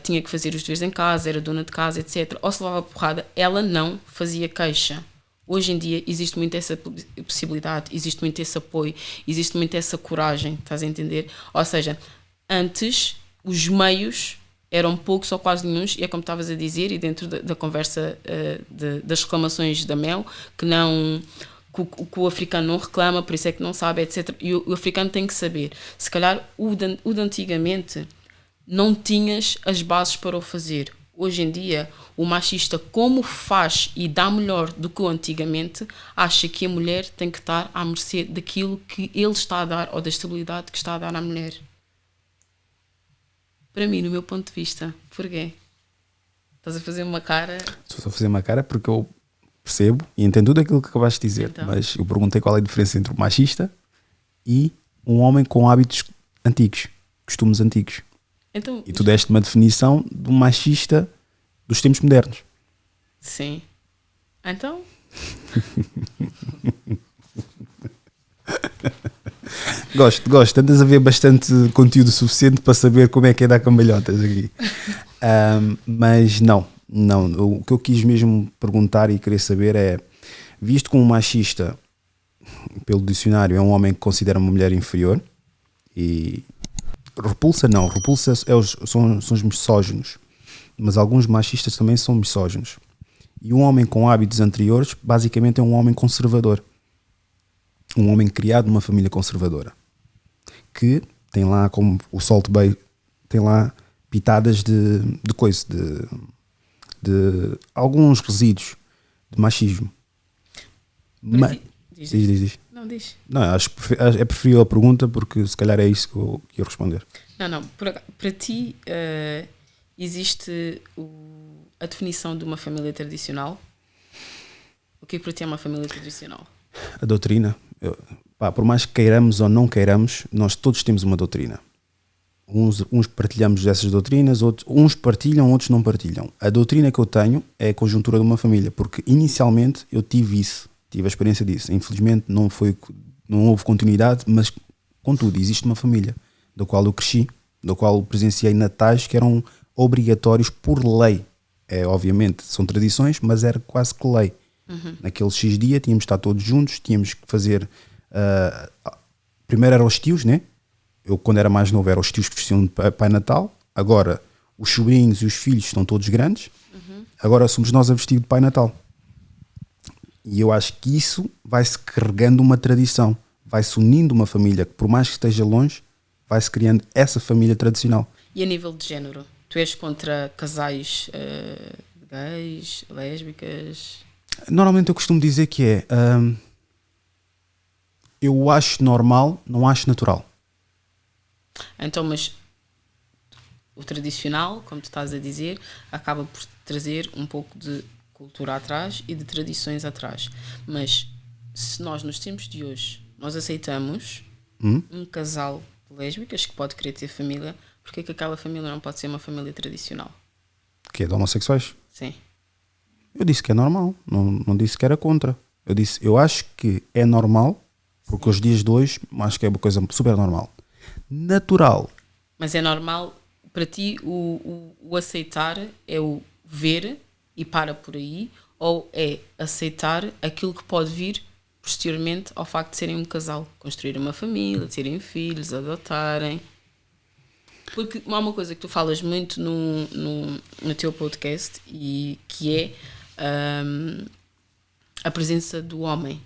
tinha que fazer os deveres em casa, era dona de casa, etc., ou se levava porrada, ela não fazia queixa. Hoje em dia existe muito essa possibilidade, existe muito esse apoio, existe muito essa coragem, estás a entender? Ou seja, antes os meios eram poucos ou quase nenhuns, e é como estavas a dizer, e dentro da conversa das reclamações da Mel, que o africano não reclama, por isso é que não sabe, etc. E o africano tem que saber. Se calhar o de antigamente não tinhas as bases para o fazer. Hoje em dia, o machista, como faz e dá melhor do que o antigamente, acha que a mulher tem que estar à mercê daquilo que ele está a dar, ou da estabilidade que está a dar à mulher. Para mim, no meu ponto de vista. Porquê? Estás a fazer uma cara... Estou a fazer uma cara porque eu percebo e entendo tudo aquilo que acabaste de dizer, então, mas eu perguntei qual é a diferença entre um machista e um homem com hábitos antigos, costumes antigos. então, E tu deste uma definição de um machista dos tempos modernos. sim. Então... Gosto. Andas a ver bastante conteúdo suficiente para saber como é que é dar cambalhotas aqui. Mas não. O que eu quis mesmo perguntar e querer saber é, visto que um machista, pelo dicionário, é um homem que considera uma mulher inferior, e repulsa são os misóginos, mas alguns machistas também são misóginos. E um homem com hábitos anteriores, basicamente, é um homem conservador. Um homem criado numa família conservadora, que tem lá, como o Salt Bay, tem lá pitadas de alguns resíduos de machismo. Diz. Não, diz. Não, acho que é preferível a pergunta, porque se calhar é isso que eu ia responder. Não. Para ti, existe a definição de uma família tradicional? O que para ti é uma família tradicional? A doutrina, por mais que queiramos ou não queiramos, nós todos temos uma doutrina. Uns partilhamos dessas doutrinas, uns partilham, outros não partilham. A doutrina que eu tenho é a conjuntura de uma família, porque inicialmente eu tive a experiência disso. Infelizmente não houve continuidade, mas contudo existe uma família da qual eu cresci, da qual presenciei natais que eram obrigatórios por lei. Obviamente são tradições, mas era quase que lei. Naquele X dia tínhamos de estar todos juntos, tínhamos que fazer... primeiro eram os tios, né? Eu, quando era mais novo, eram os tios que vestiam de Pai Natal. Agora, os sobrinhos e os filhos estão todos grandes. Agora somos nós a vestir de Pai Natal. E eu acho que isso vai-se carregando uma tradição. Vai-se unindo uma família que, por mais que esteja longe, vai-se criando essa família tradicional. E a nível de género? Tu és contra casais gays, lésbicas? Normalmente eu costumo dizer que eu acho normal, não acho natural. Então, mas o tradicional, como tu estás a dizer, acaba por trazer um pouco de cultura atrás e de tradições atrás. Mas se nós, nos tempos de hoje, nós aceitamos um casal de lésbicas que pode querer ter família, porque é que aquela família não pode ser uma família tradicional? Que é de homossexuais? Sim. Eu disse que é normal, não disse que era contra. Eu acho que é normal, porque os dias de hoje acho que é uma coisa super normal. Natural. Mas é normal, para ti, o aceitar é o ver e para por aí, ou é aceitar aquilo que pode vir posteriormente ao facto de serem um casal, construir uma família, terem filhos, adotarem? Porque há uma coisa que tu falas muito no teu podcast, e que é a presença do homem.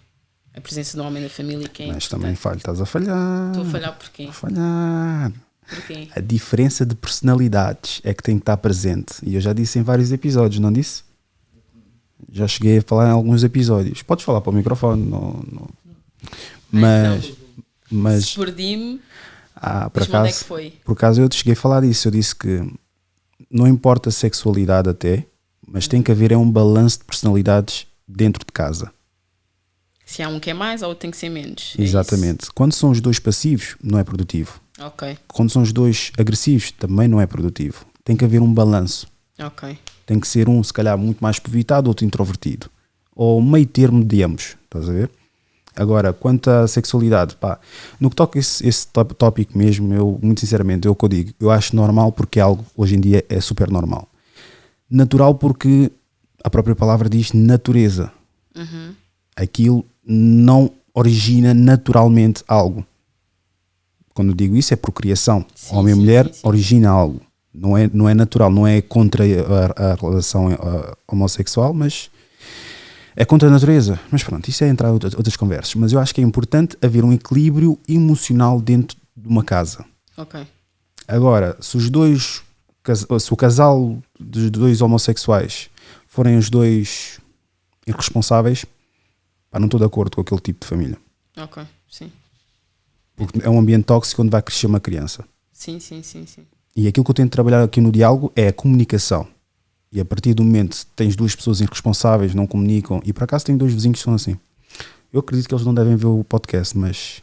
A presença do homem na família, que é Mas importante. também estás a falhar. Estou a falhar porquê? A falhar. Porquê? A diferença de personalidades é que tem que estar presente. E eu já disse em vários episódios, não disse? Já cheguei a falar em alguns episódios. Podes falar para o microfone. Não. Mas Se perdi-me, por diz-me onde é que acaso, foi. por acaso eu te cheguei a falar disso. Eu disse que não importa a sexualidade até, mas tem que haver um balanço de personalidades dentro de casa. Se há um que é mais, ou outro tem que ser menos. Exatamente. Quando são os dois passivos, não é produtivo. Ok. Quando são os dois agressivos, também não é produtivo. Tem que haver um balanço. Ok. Tem que ser um, se calhar, muito mais extrovertido, outro introvertido. Ou meio termo de ambos. Estás a ver? Agora, quanto à sexualidade, pá, no que toca esse tópico mesmo, eu, muito sinceramente, eu digo, eu acho normal porque é algo, hoje em dia, é super normal. Natural porque a própria palavra diz natureza. Aquilo não origina naturalmente algo. Quando eu digo isso é procriação. Sim, Homem e sim, mulher sim. origina algo. Não é natural, não é contra a relação homossexual, mas é contra a natureza. Mas pronto, isso é entrar em outras conversas. Mas eu acho que é importante haver um equilíbrio emocional dentro de uma casa. Ok. Agora, se o casal dos dois homossexuais forem os dois irresponsáveis, pá, não estou de acordo com aquele tipo de família. Ok. Sim. Porque é um ambiente tóxico onde vai crescer uma criança. Sim, sim, sim, sim. E aquilo que eu tento trabalhar aqui no diálogo é a comunicação. E a partir do momento que tens duas pessoas irresponsáveis, não comunicam, e por acaso tenho dois vizinhos que são assim. Eu acredito que eles não devem ver o podcast, mas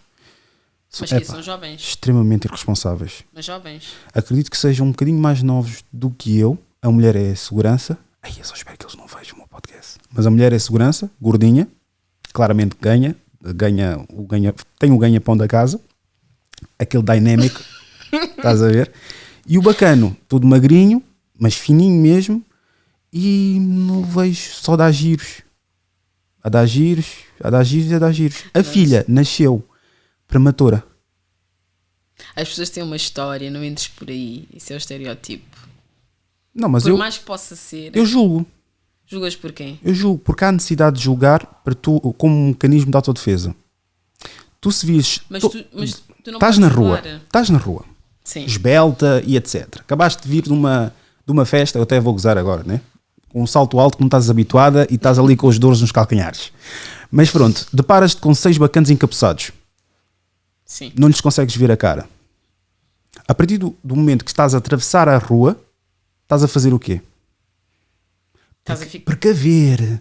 Mas que são jovens. extremamente irresponsáveis. Mas jovens. Acredito que sejam um bocadinho mais novos do que eu. A mulher é segurança. Ai, eu só espero que eles não vejam o meu podcast. Mas a mulher é segurança, gordinha, claramente tem o ganha-pão da casa, aquele dynamic, estás a ver? E o bacano, todo magrinho, mas fininho mesmo, e não vejo só dar giros. A dar giros. A filha nasceu prematura. As pessoas têm uma história, não entres por aí. Isso é o estereótipo. Não, mas Por mais que possa ser. eu julgo. Julgas por quem? Eu julgo, porque há necessidade de julgar para tu, como um mecanismo de autodefesa. Tu se vires. Mas tu não Estás podes na rua. julgar. Estás na rua. Sim. Esbelta e etc. Acabaste de vir de uma festa, eu até vou gozar agora, né? Com um salto alto que não estás habituada e estás ali com os dores nos calcanhares. Mas pronto, deparas-te com 6 bacanos encapuçados. Sim. Não lhes consegues ver a cara. A partir do momento que estás a atravessar a rua, estás a fazer o quê? Estás a ficar. Precaver.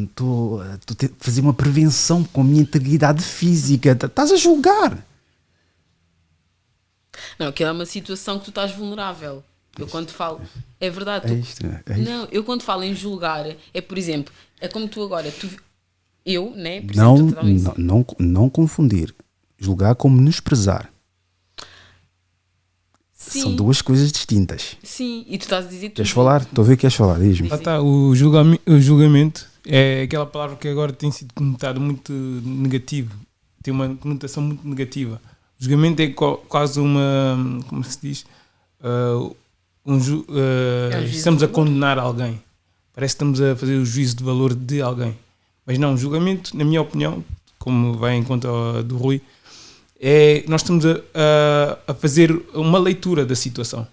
Estou a fazer uma prevenção com a minha integridade física. Estás a julgar. Não, aquilo é uma situação que tu estás vulnerável. Eu quando falo. É verdade. É isto. Não, eu quando falo em julgar, é por exemplo, é como tu agora. Eu, né? Por Não, exemplo, tu a dar um exemplo. não confundir. Julgar como menosprezar. Sim, São duas coisas distintas. sim, e tu estás a dizer tudo. Queres falar? Estou a ver que queres falar. Diz-me. Lá está, o julgamento é aquela palavra que agora tem sido conotada muito negativo, tem uma conotação muito negativa. O julgamento é quase uma, como se diz, estamos a condenar alguém. Parece que estamos a fazer o juízo de valor de alguém. Mas não, julgamento, na minha opinião, como vai em conta do Rui, nós estamos a fazer uma leitura da situação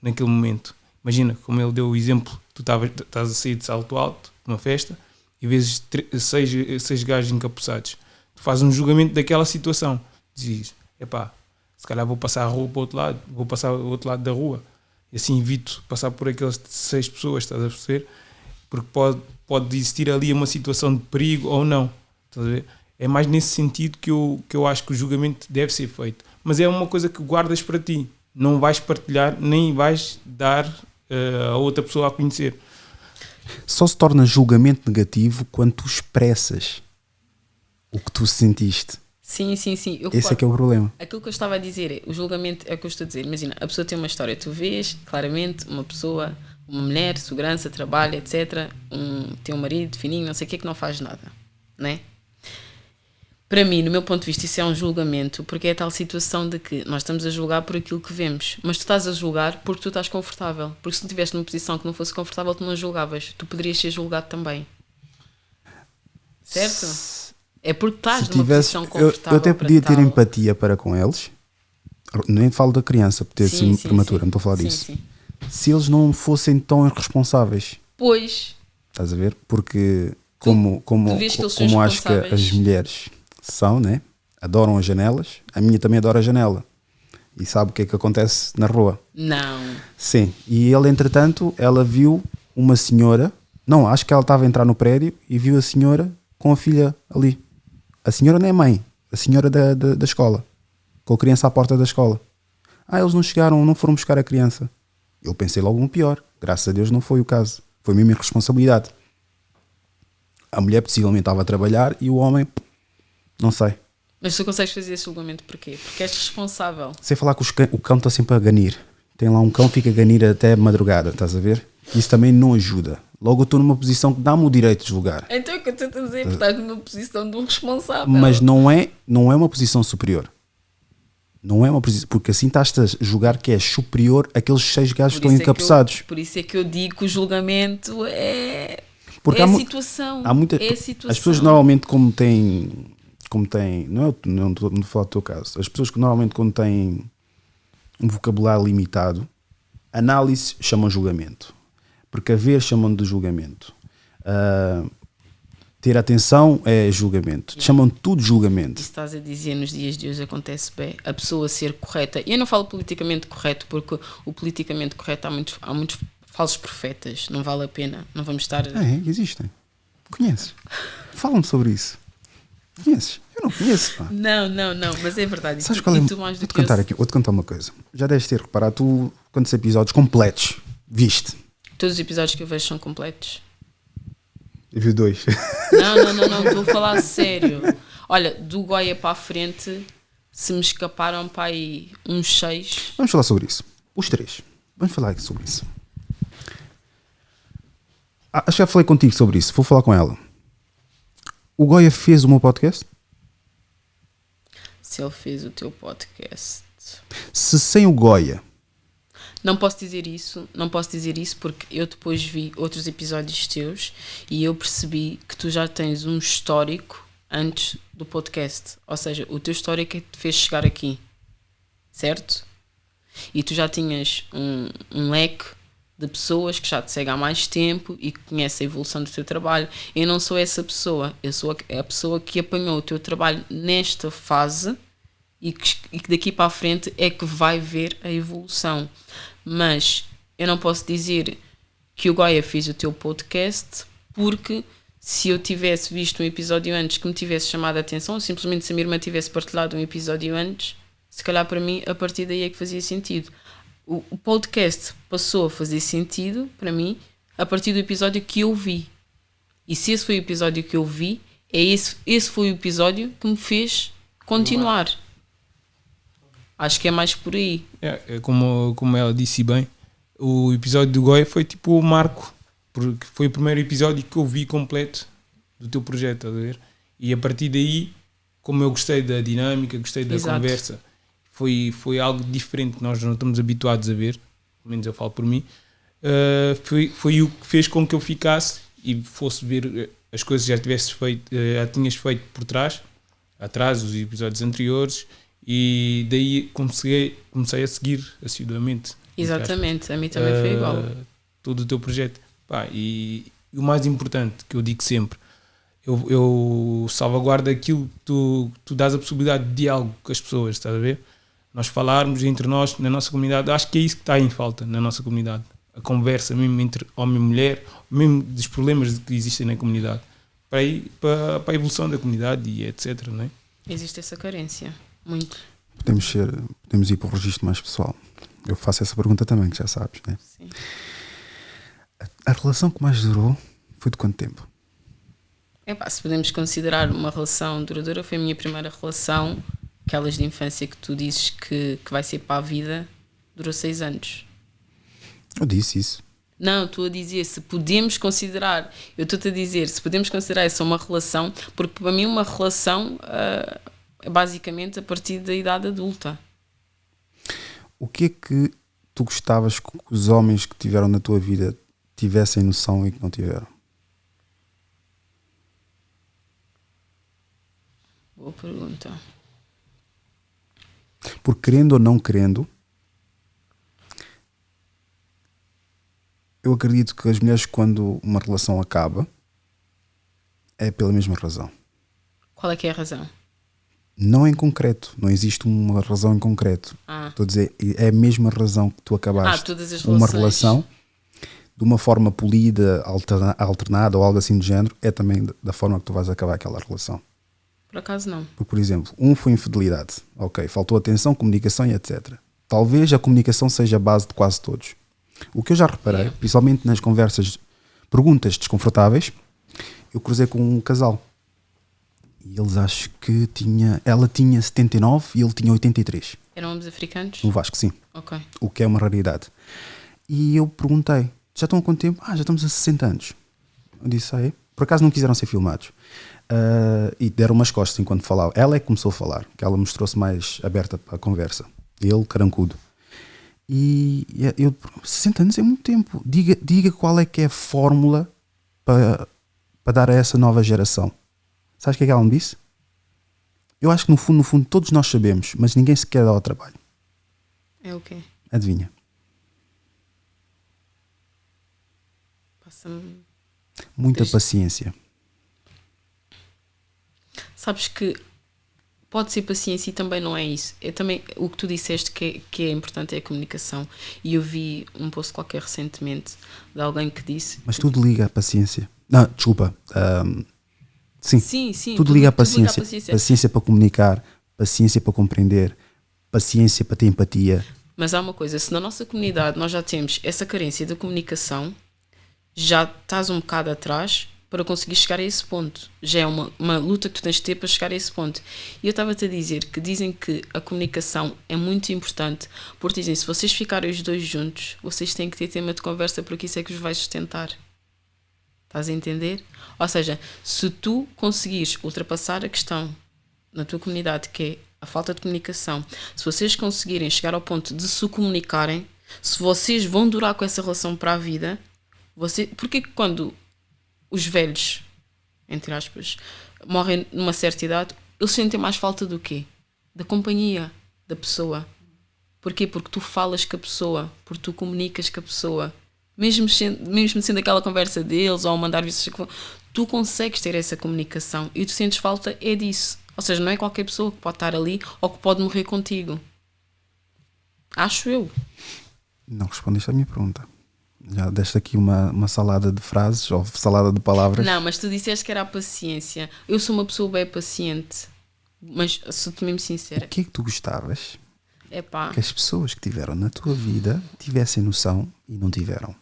naquele momento. Imagina, como ele deu o exemplo, tu estás a sair de salto alto, numa festa, e vês 6 gajos encapuçados. Tu fazes um julgamento daquela situação. Dizes, epá, se calhar vou passar a rua para o outro lado, vou passar o outro lado da rua, e assim evito passar por aquelas 6 pessoas, estás a perceber? Porque pode existir ali uma situação de perigo ou não. Estás a ver? É mais nesse sentido que eu acho que o julgamento deve ser feito. Mas é uma coisa que guardas para ti. Não vais partilhar, nem vais dar a outra pessoa a conhecer. Só se torna julgamento negativo quando tu expressas o que tu sentiste. Sim. Esse é que é o problema. Aquilo que eu estava a dizer é, o julgamento é o que eu estou a dizer. Imagina, a pessoa tem uma história, tu vês claramente uma pessoa, uma mulher, segurança, trabalho, etc. Tem um marido fininho, não sei o que não faz nada, né? Para mim, no meu ponto de vista, isso é um julgamento, porque é a tal situação de que nós estamos a julgar por aquilo que vemos, mas tu estás a julgar porque tu estás confortável. Porque se tu estiveste numa posição que não fosse confortável, tu não julgavas. Tu poderias ser julgado também. Certo? É porque estás numa posição confortável. Eu até podia ter tal. empatia para com eles. Nem falo da criança por ter sido prematura, não estou a falar disso. Sim. Se eles não fossem tão irresponsáveis. Pois. Estás a ver? Porque como acho que as mulheres são, né? Adoram as janelas, a minha também adora a janela. E sabe o que é que acontece na rua? Não. Sim. E ele, entretanto, ela viu uma senhora. Não, acho que ela estava a entrar no prédio e viu a senhora com a filha ali. A senhora não é mãe, a senhora da escola, com a criança à porta da escola. Eles não chegaram, não foram buscar a criança. Eu pensei logo no pior. Graças a Deus não foi o caso. Foi a minha responsabilidade. A mulher possivelmente estava a trabalhar e o homem, não sei. Mas tu consegues fazer esse julgamento porquê? Porque és responsável. Sei falar que o cão está sempre a ganir. Tem lá um cão que fica a ganir até madrugada, estás a ver? Isso também não ajuda. Logo eu estou numa posição que dá-me o direito de julgar. Então é o que eu estou a dizer, estás numa posição de um responsável. Mas não é uma posição superior. Não é uma posição, porque assim estás a julgar que és superior àqueles 6 gajos que estão encapuçados. Por isso é que eu digo que o julgamento é Porque a situação. É a situação. As pessoas normalmente como têm não estou a falar do teu caso, as pessoas que normalmente quando têm um vocabulário limitado, análise chamam julgamento, precaver chamam de julgamento, ter atenção é julgamento, chamam tudo de julgamento. Isso estás a dizer nos dias de hoje acontece bem, a pessoa ser correta. Eu não falo politicamente correto porque o politicamente correto há muitos falsos profetas, não vale a pena, não vamos estar... Existem. Conheces? Fala-me sobre isso. Conheces? Eu não conheço, pá. Não, mas é verdade. Sabes qual é? Vou-te contar uma coisa. Já deves ter reparado, tu, quantos episódios completos viste? Todos os episódios que eu vejo são completos. Eu vi 2. Não, estou a falar sério. Olha, do Goia para a frente, se me escaparam para aí uns 6. Vamos falar sobre isso. Os 3. Vamos falar sobre isso. Acho que já falei contigo sobre isso. Vou falar com ela. O Goia fez o meu podcast? Se ele fez o teu podcast. Se sem o Goia... Não posso dizer isso porque eu depois vi outros episódios teus e eu percebi que tu já tens um histórico antes do podcast. Ou seja, o teu histórico é que te fez chegar aqui. Certo? E tu já tinhas um leque de pessoas que já te seguem há mais tempo e que conhecem a evolução do teu trabalho. Eu não sou essa pessoa. Eu sou a pessoa que apanhou o teu trabalho nesta fase e que daqui para a frente é que vai ver a evolução. Mas eu não posso dizer que o Goia fez o teu podcast porque se eu tivesse visto um episódio antes que me tivesse chamado a atenção, ou simplesmente se a minha irmã tivesse partilhado um episódio antes, se calhar para mim a partir daí é que fazia sentido. O podcast passou a fazer sentido para mim a partir do episódio que eu vi. E se esse foi o episódio que eu vi, esse foi o episódio que me fez continuar. Acho que é mais por aí. Como ela disse bem, o episódio do Goia foi tipo o marco, porque foi o primeiro episódio que eu vi completo do teu projeto, estás a ver? E a partir daí, como eu gostei da dinâmica, gostei da conversa, foi algo diferente que nós não estamos habituados a ver, pelo menos eu falo por mim, foi o que fez com que eu ficasse e fosse ver as coisas que já tinhas feito por trás, atrás, os episódios anteriores, e daí comecei a seguir assiduamente. Exatamente, a mim também foi igual. Todo o teu projeto. E o mais importante, que eu digo sempre, eu salvaguardo aquilo que tu dás a possibilidade de diálogo com as pessoas, estás a ver? Nós falarmos entre nós, na nossa comunidade, acho que é isso que está em falta na nossa comunidade. A conversa mesmo entre homem e mulher, mesmo dos problemas que existem na comunidade, para a evolução da comunidade e etc. Não é? Existe essa carência, muito. Podemos ir para o registro mais pessoal. Eu faço essa pergunta também, que já sabes, né? Sim. A relação que mais durou foi de quanto tempo? Se podemos considerar uma relação duradoura, foi a minha primeira relação, aquelas de infância que tu dizes que vai ser para a vida, durou 6 anos. Eu disse isso. Não, estou a dizer se podemos considerar, eu estou-te a dizer se podemos considerar essa uma relação, porque para mim uma relação é basicamente a partir da idade adulta. O que é que tu gostavas que os homens que tiveram na tua vida tivessem noção e que não tiveram? Boa pergunta. Porque querendo ou não querendo, eu acredito que as mulheres, quando uma relação acaba, é pela mesma razão. Qual é que é a razão? Não em concreto, não existe uma razão em concreto. Estou a dizer, é a mesma razão que tu acabaste todas as uma relações. relação de uma forma polida, alternada ou algo assim do género, é também da forma que tu vais acabar aquela relação. Por acaso não. Porque, por exemplo, foi infidelidade, ok, faltou atenção, comunicação e etc. Talvez a comunicação seja a base de quase todos. O que eu já reparei, principalmente nas conversas, perguntas desconfortáveis, eu cruzei com um casal. E eles acho que ela tinha 79 e ele tinha 83. Eram ambos africanos? No Vasco, sim. Ok. O que é uma raridade. E eu perguntei, já estão há quanto tempo? Já estamos a 60 anos. Eu disse, por acaso não quiseram ser filmados. E deram umas costas enquanto falava. Ela é que começou a falar, que ela mostrou-se mais aberta para a conversa. Ele, carancudo. E eu, 60 anos é muito tempo. Diga qual é que é a fórmula para dar a essa nova geração. Sabes o que é que ela me disse? Eu acho que no fundo todos nós sabemos, mas ninguém se quer dar ao trabalho. É o quê? Adivinha? Passa-me... Muita paciência. Sabes que pode ser paciência e também não é isso. É também o que tu disseste que é importante é a comunicação. E eu vi um post qualquer recentemente de alguém que disse... Mas tudo liga à paciência. Não, desculpa. Sim, tudo liga à paciência. Paciência para comunicar, paciência para compreender, paciência para ter empatia. Mas há uma coisa, se na nossa comunidade nós já temos essa carência da comunicação, já estás um bocado atrás para conseguir chegar a esse ponto. Já é uma luta que tu tens de ter para chegar a esse ponto. E eu estava-te a dizer que dizem que a comunicação é muito importante, porque dizem, se vocês ficarem os dois juntos, vocês têm que ter tema de conversa, porque isso é que os vai sustentar. Estás a entender? Ou seja, se tu conseguires ultrapassar a questão na tua comunidade, que é a falta de comunicação, se vocês conseguirem chegar ao ponto de se comunicarem, se vocês vão durar com essa relação para a vida, porque quando os velhos, entre aspas, morrem numa certa idade, eles sentem mais falta do quê? Da companhia da pessoa. Porquê? Porque tu falas com a pessoa, porque tu comunicas com a pessoa. Mesmo sendo aquela conversa deles ou mandar vistas, tu consegues ter essa comunicação e tu sentes falta é disso. Ou seja, não é qualquer pessoa que pode estar ali ou que pode morrer contigo. Acho eu. Não respondeste à minha pergunta. Já deste aqui uma salada de frases ou salada de palavras. Não, mas tu disseste que era a paciência. Eu sou uma pessoa bem paciente, mas sou-te mesmo sincera. O que é que tu gostavas Epá. que as pessoas que tiveram na tua vida tivessem noção e não tiveram?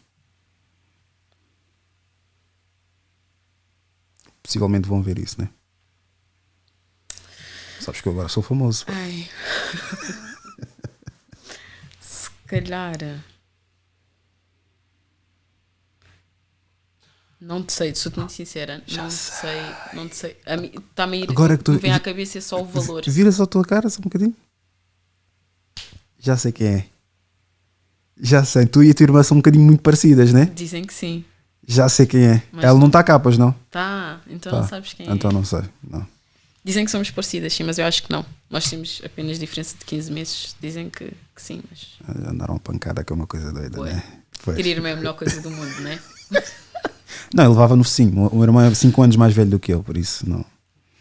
Possivelmente vão ver isso, né? Sabes que eu agora sou famoso. Ai. Se calhar. Não te sei, sou-te muito sincera. Não te sei. Está-me a ir. Agora que tu me vem à cabeça é só o valor. Vira só a tua cara, só um bocadinho. Já sei quem é. Já sei. Tu e a tua irmã são um bocadinho muito parecidas, né? Dizem que sim. Já sei quem é. Mas ela não está cá, pois não? Tá, então Tá. não sabes quem Então é. não sei. Não. Dizem que somos parecidas, sim, mas eu acho que não. Nós temos apenas diferença de 15 meses. Dizem que sim, mas. Andaram pancada, que é uma coisa doida, Ué. né? Pois. Ter irmã é a melhor coisa do mundo, não é? Não, ele levava no focinho. O meu irmão é 5 anos mais velho do que eu, por isso não.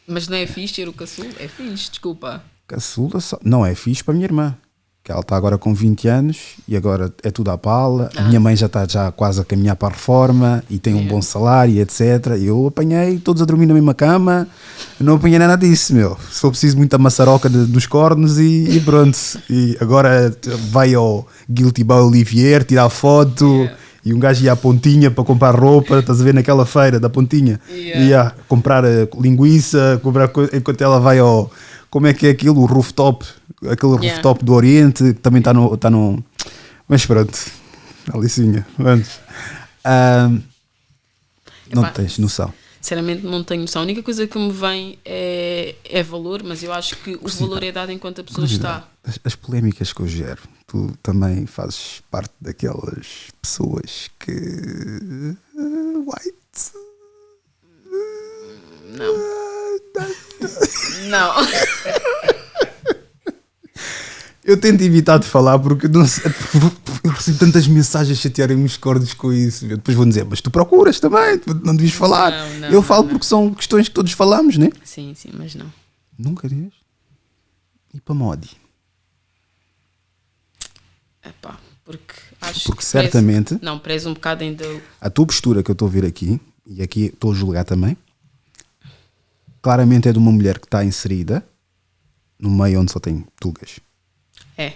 Mas não é fixe ter o caçul? É fixe, desculpa. Caçula só. Não, é fixe para a minha irmã. Que ela está agora com 20 anos e agora é tudo à pala. A minha mãe já está quase a caminhar para a reforma e tem um bom salário, etc. Eu apanhei todos a dormir na mesma cama, não apanhei nada disso, meu. Só preciso muito da maçaroca dos cornos e pronto. E agora vai ao Guilty by Olivier tirar foto e um gajo ia à Pontinha para comprar roupa, estás a ver naquela feira da Pontinha. Ia comprar linguiça, comprar enquanto ela vai ao... Como é que é aquilo? O rooftop. Aquele rooftop do Oriente que também está no. Mas pronto. Alicinha. Não tens noção. Sinceramente não tenho noção. A única coisa que me vem é valor, mas eu acho que o valor é dado enquanto a pessoa está. As polémicas que eu gero, tu também fazes parte daquelas pessoas que. White. Não. Eu tento evitar de falar porque não sei, eu recebo tantas mensagens chatearem nos cordes com isso. Depois vão dizer, mas tu procuras também, não devias falar. Eu falo porque são questões que todos falamos, né? Sim, mas não. Nunca diz? e para Modi? Epá, porque acho Porque que certamente prezo um bocado ainda. a tua postura que eu estou a ver aqui, e aqui estou a julgar também, claramente é de uma mulher que está inserida no meio onde só tem tugas. É.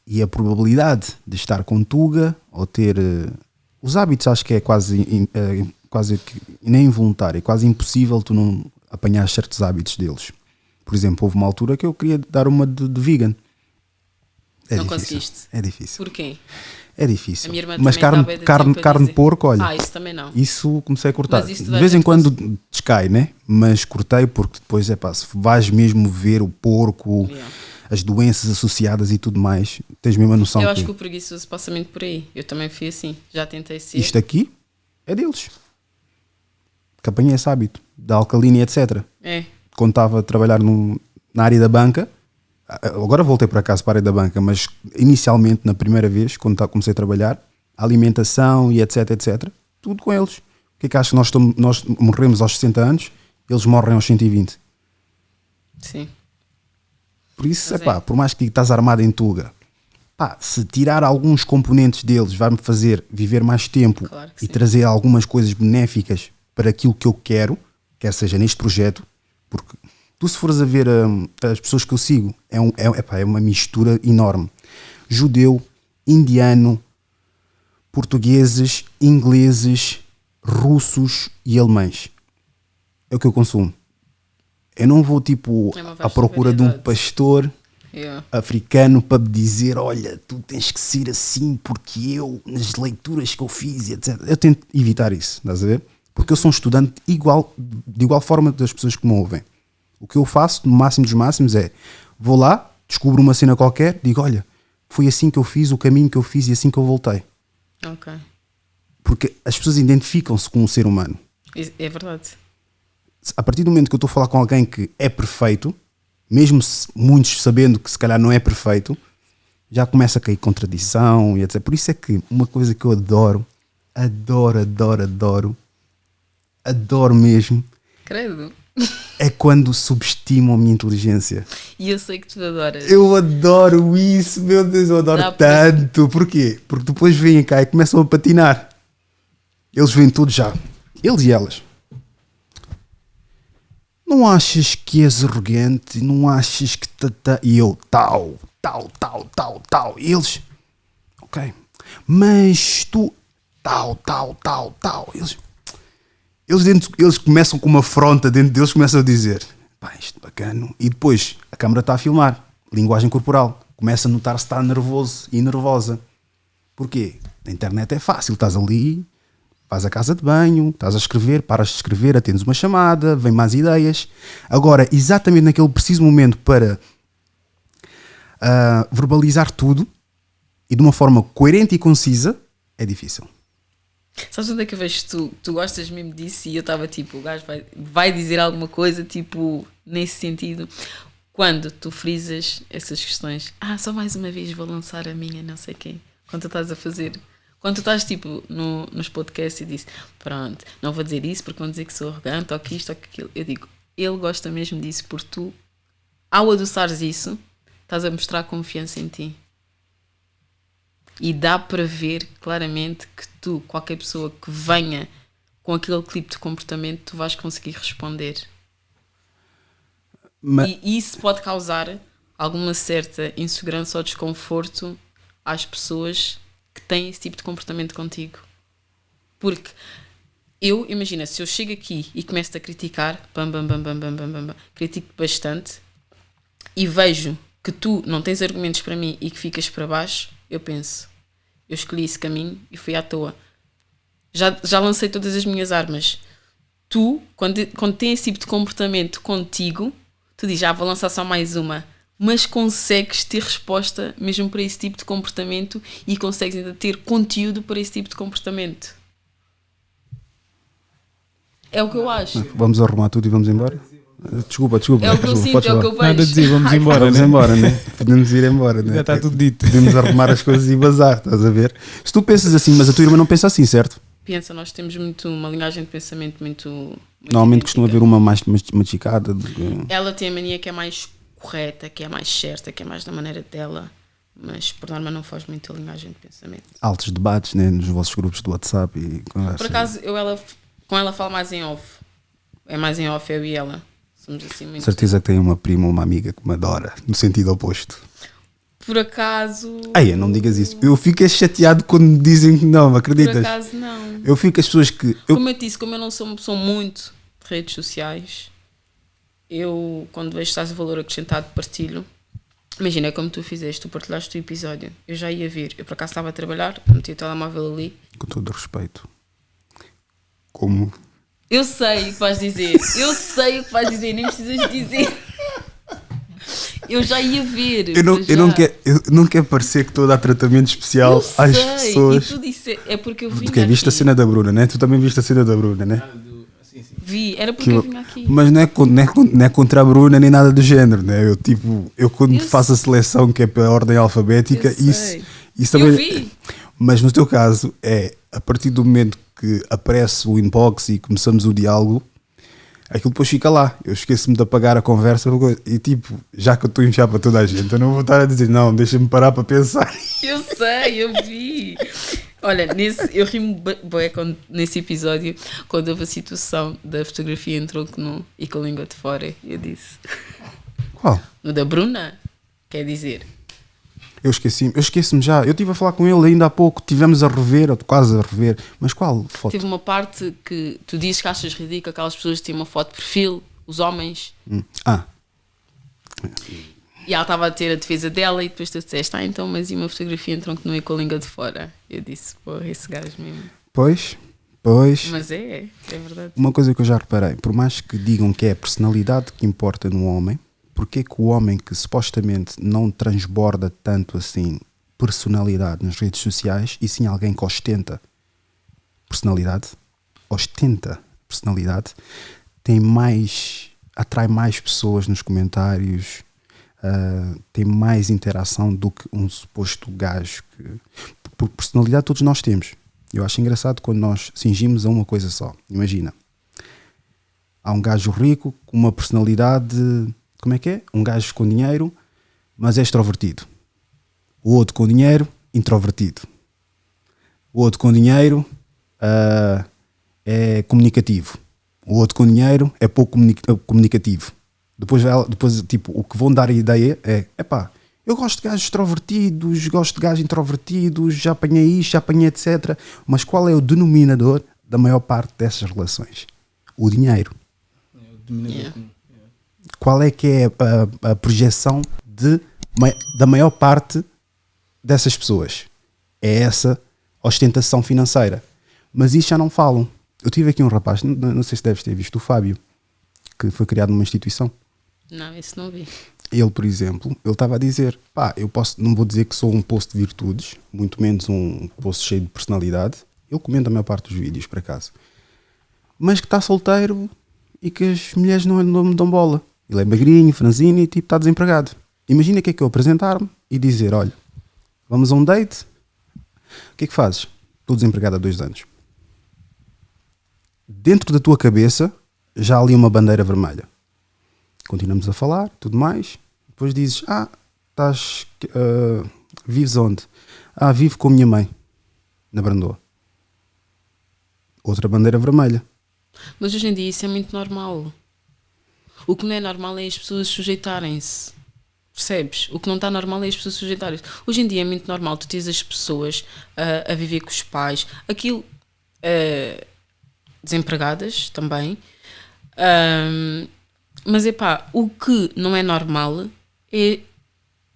E a probabilidade de estar com tuga ou ter os hábitos, acho que é quase que nem involuntário, é quase impossível tu não apanhar certos hábitos deles. Por exemplo, houve uma altura que eu queria dar uma de vegan. É Não difícil. conseguiste? É difícil. Porquê? É difícil. A minha irmã Mas também dá bué de tempo a carne de dizer. porco, olha. Ah, isso também não. Isso comecei a cortar. Mas isso De toda a vez em gente quando descai, né? Mas cortei porque depois se vais mesmo ver o porco, Yeah. as doenças associadas e tudo mais, tens mesmo a noção Eu acho que o preguiçoso passa muito por aí. Eu também fui assim. Já tentei ser. isto aqui é deles. Que apanhei esse hábito da alcalina e etc. É. Quando estava a trabalhar na área da banca, agora voltei por acaso para a área da banca, mas inicialmente, na primeira vez, quando comecei a trabalhar, alimentação e etc, etc, tudo com eles. O que é que achas que nós morremos aos 60 anos, eles morrem aos 120? Sim. Por isso, Mas por mais que estás armado em tuga, se tirar alguns componentes deles vai-me fazer viver mais tempo Claro que e sim. trazer algumas coisas benéficas para aquilo que eu quero, quer seja neste projeto, porque tu, se fores a ver as pessoas que eu sigo, é uma mistura enorme. Judeu, indiano, portugueses, ingleses, russos e alemães. É o que eu consumo. Eu não vou É uma à vasta procura de um variedade. pastor Yeah. africano para me dizer, olha, tu tens que ser assim porque eu, nas leituras que eu fiz, etc. Eu tento evitar isso, estás a ver? Porque eu sou um estudante de igual forma das pessoas que me ouvem. O que eu faço, no máximo dos máximos, é vou lá, descubro uma cena qualquer, digo, olha, foi assim que eu fiz, o caminho que eu fiz e assim que eu voltei. Ok. Porque as pessoas identificam-se com um ser humano. É verdade. A partir do momento que eu estou a falar com alguém que é perfeito, mesmo muitos sabendo que se calhar não é perfeito, já começa a cair contradição e etc. Por isso é que uma coisa que eu adoro mesmo, Credo. é quando subestimam a minha inteligência. E eu sei que tu adoras. Eu adoro isso, meu Deus, eu adoro Dá para- tanto. Porquê? Porque depois vêm cá e começam a patinar. Eles vêm tudo já. Eles e elas. Não achas que és arrogante? Não achas que... E eu, tal. E eles... Ok. Mas tu... Tal. Eles começam com uma afronta dentro deles, começam a dizer, pá, isto é bacana. E depois a câmara está a filmar, linguagem corporal, começa a notar se está nervoso e nervosa. Porquê? Na internet é fácil, estás ali, vais à casa de banho, estás a escrever, paras de escrever, atendes uma chamada, vem mais ideias. Agora, exatamente naquele preciso momento para verbalizar tudo e de uma forma coerente e concisa, é difícil. Sabes onde é que eu vejo tu gostas mesmo disso? E eu estava tipo, o gajo vai dizer alguma coisa, tipo, nesse sentido. Quando tu frisas essas questões, só mais uma vez vou lançar a minha, não sei quem. Quando tu estás a fazer, quando tu estás tipo nos podcasts e dizes, pronto, não vou dizer isso porque vão dizer que sou arrogante, ou que isto, ou que aquilo. Eu digo, ele gosta mesmo disso porque tu, ao adoçares isso, estás a mostrar confiança em ti. E dá para ver claramente que tu, qualquer pessoa que venha com aquele tipo de comportamento, tu vais conseguir responder. E isso pode causar alguma certa insegurança ou desconforto às pessoas que têm esse tipo de comportamento contigo. Porque imagina, se eu chego aqui e começo a criticar, critico bastante e vejo que tu não tens argumentos para mim e que ficas para baixo, eu penso, eu escolhi esse caminho e fui à toa. Já lancei todas as minhas armas. Tu, quando tens esse tipo de comportamento contigo, tu dizes, vou lançar só mais uma. Mas consegues ter resposta mesmo para esse tipo de comportamento e consegues ainda ter conteúdo para esse tipo de comportamento. É o que eu acho. Vamos arrumar tudo e vamos embora? Desculpa. É o que eu sinto, podes é o que falar. eu vejo. Nada a dizer, vamos embora, Vamos né? embora, né? Podemos ir embora, né? Já está tudo dito. Podemos arrumar as coisas e bazar, estás a ver? Se tu pensas assim, mas a tua irmã não pensa assim, certo? Pensa, nós temos uma linhagem de pensamento muito Normalmente idêntica. costuma haver uma mais masticada do que... Ela tem a mania que é mais correta, que é mais certa, que é mais da maneira dela, mas por norma não foge muito a linhagem de pensamento. Altos debates, né, nos vossos grupos do WhatsApp e conversa. Por acaso, com ela falo mais em off. É mais em off, eu e ela. Somos assim muito... Certeza que tem uma prima ou uma amiga que me adora, no sentido oposto. Por acaso... Ei, não me digas isso. Eu fico chateado quando me dizem que não, acreditas? Por acaso não. Eu fico as pessoas que... Como eu te disse, como eu não sou uma pessoa muito de redes sociais, eu, quando vejo que estás a valor acrescentado, partilho. Imagina, é como tu fizeste, tu partilhaste o episódio. Eu já ia ver. Eu por acaso estava a trabalhar, meti o telemóvel ali. Com todo o respeito. Como... Eu sei o que vais dizer. Eu sei o que vais dizer. Nem precisas dizer. Eu já ia ver. Eu não quero parecer que estou a dar tratamento especial às pessoas. E tu disse, é porque eu vim Porque viste a cena da Bruna, né? Tu também viste a cena da Bruna, né? Vi, era porque eu vim aqui. Mas não é contra a Bruna nem nada do género, né? Eu quando faço a seleção que é pela ordem alfabética, isso também. Eu vi. Mas no teu caso, a partir do momento que aparece o inbox e começamos o diálogo, aquilo depois fica lá. Eu esqueço-me de apagar a conversa e tipo, já que eu estou a enfiar para toda a gente, eu não vou estar a dizer, não, deixa-me parar para pensar. Eu sei, eu vi. Olha, eu ri-me bué nesse episódio, quando houve a situação da fotografia em tronco nu e com a língua de fora. Eu disse. Qual? No da Bruna, quer dizer. Eu esqueci-me já. Eu estive a falar com ele ainda há pouco, tivemos a rever, ou quase a rever. Mas qual foto? Teve uma parte que tu dizes que achas ridículo, aquelas pessoas que têm uma foto de perfil, os homens. E ela estava a ter a defesa dela e depois tu disseste, então, mas e uma fotografia em tronco nu e com a língua de fora? Eu disse, porra, esse gajo mesmo. Pois. Mas é verdade. Uma coisa que eu já reparei, por mais que digam que é a personalidade que importa no homem, porque é que o homem que supostamente não transborda tanto assim personalidade nas redes sociais, e sim alguém que ostenta personalidade, atrai mais pessoas nos comentários, tem mais interação do que um suposto gajo que... Por personalidade todos nós temos. Eu acho engraçado quando nós cingimos a uma coisa só. Imagina, há um gajo rico com uma personalidade... Como é que é? Um gajo com dinheiro, mas é extrovertido. O outro com dinheiro, introvertido. O outro com dinheiro é comunicativo. O outro com dinheiro é pouco comunicativo. Depois tipo, o que vão dar a ideia é, eu gosto de gajos extrovertidos, gosto de gajos introvertidos, já apanhei isto, já apanhei etc. Mas qual é o denominador da maior parte dessas relações? O dinheiro. Qual é que é a projeção da maior parte dessas pessoas? É essa ostentação financeira. Mas isso já não falam. Eu tive aqui um rapaz, não sei se deves ter visto, o Fábio, que foi criado numa instituição. Não, esse não vi. Ele, por exemplo, ele estava a dizer, não vou dizer que sou um post de virtudes, muito menos um post cheio de personalidade. Ele comenta a maior parte dos vídeos, por acaso. Mas que está solteiro e que as mulheres não me dão bola. Ele é magrinho, franzino e tipo está desempregado. Imagina que é que eu apresentar-me e dizer, olha, vamos a um date, o que é que fazes? Estou desempregado há 2 anos. Dentro da tua cabeça já há ali uma bandeira vermelha. Continuamos a falar, tudo mais. Depois dizes, vives onde? Vivo com a minha mãe, na Brandoa. Outra bandeira vermelha. Mas hoje em dia isso é muito normal. O que não é normal é as pessoas sujeitarem-se. Percebes? O que não está normal é as pessoas sujeitarem-se. Hoje em dia é muito normal tu tens as pessoas a viver com os pais, aquilo desempregadas também. Mas o que não é normal é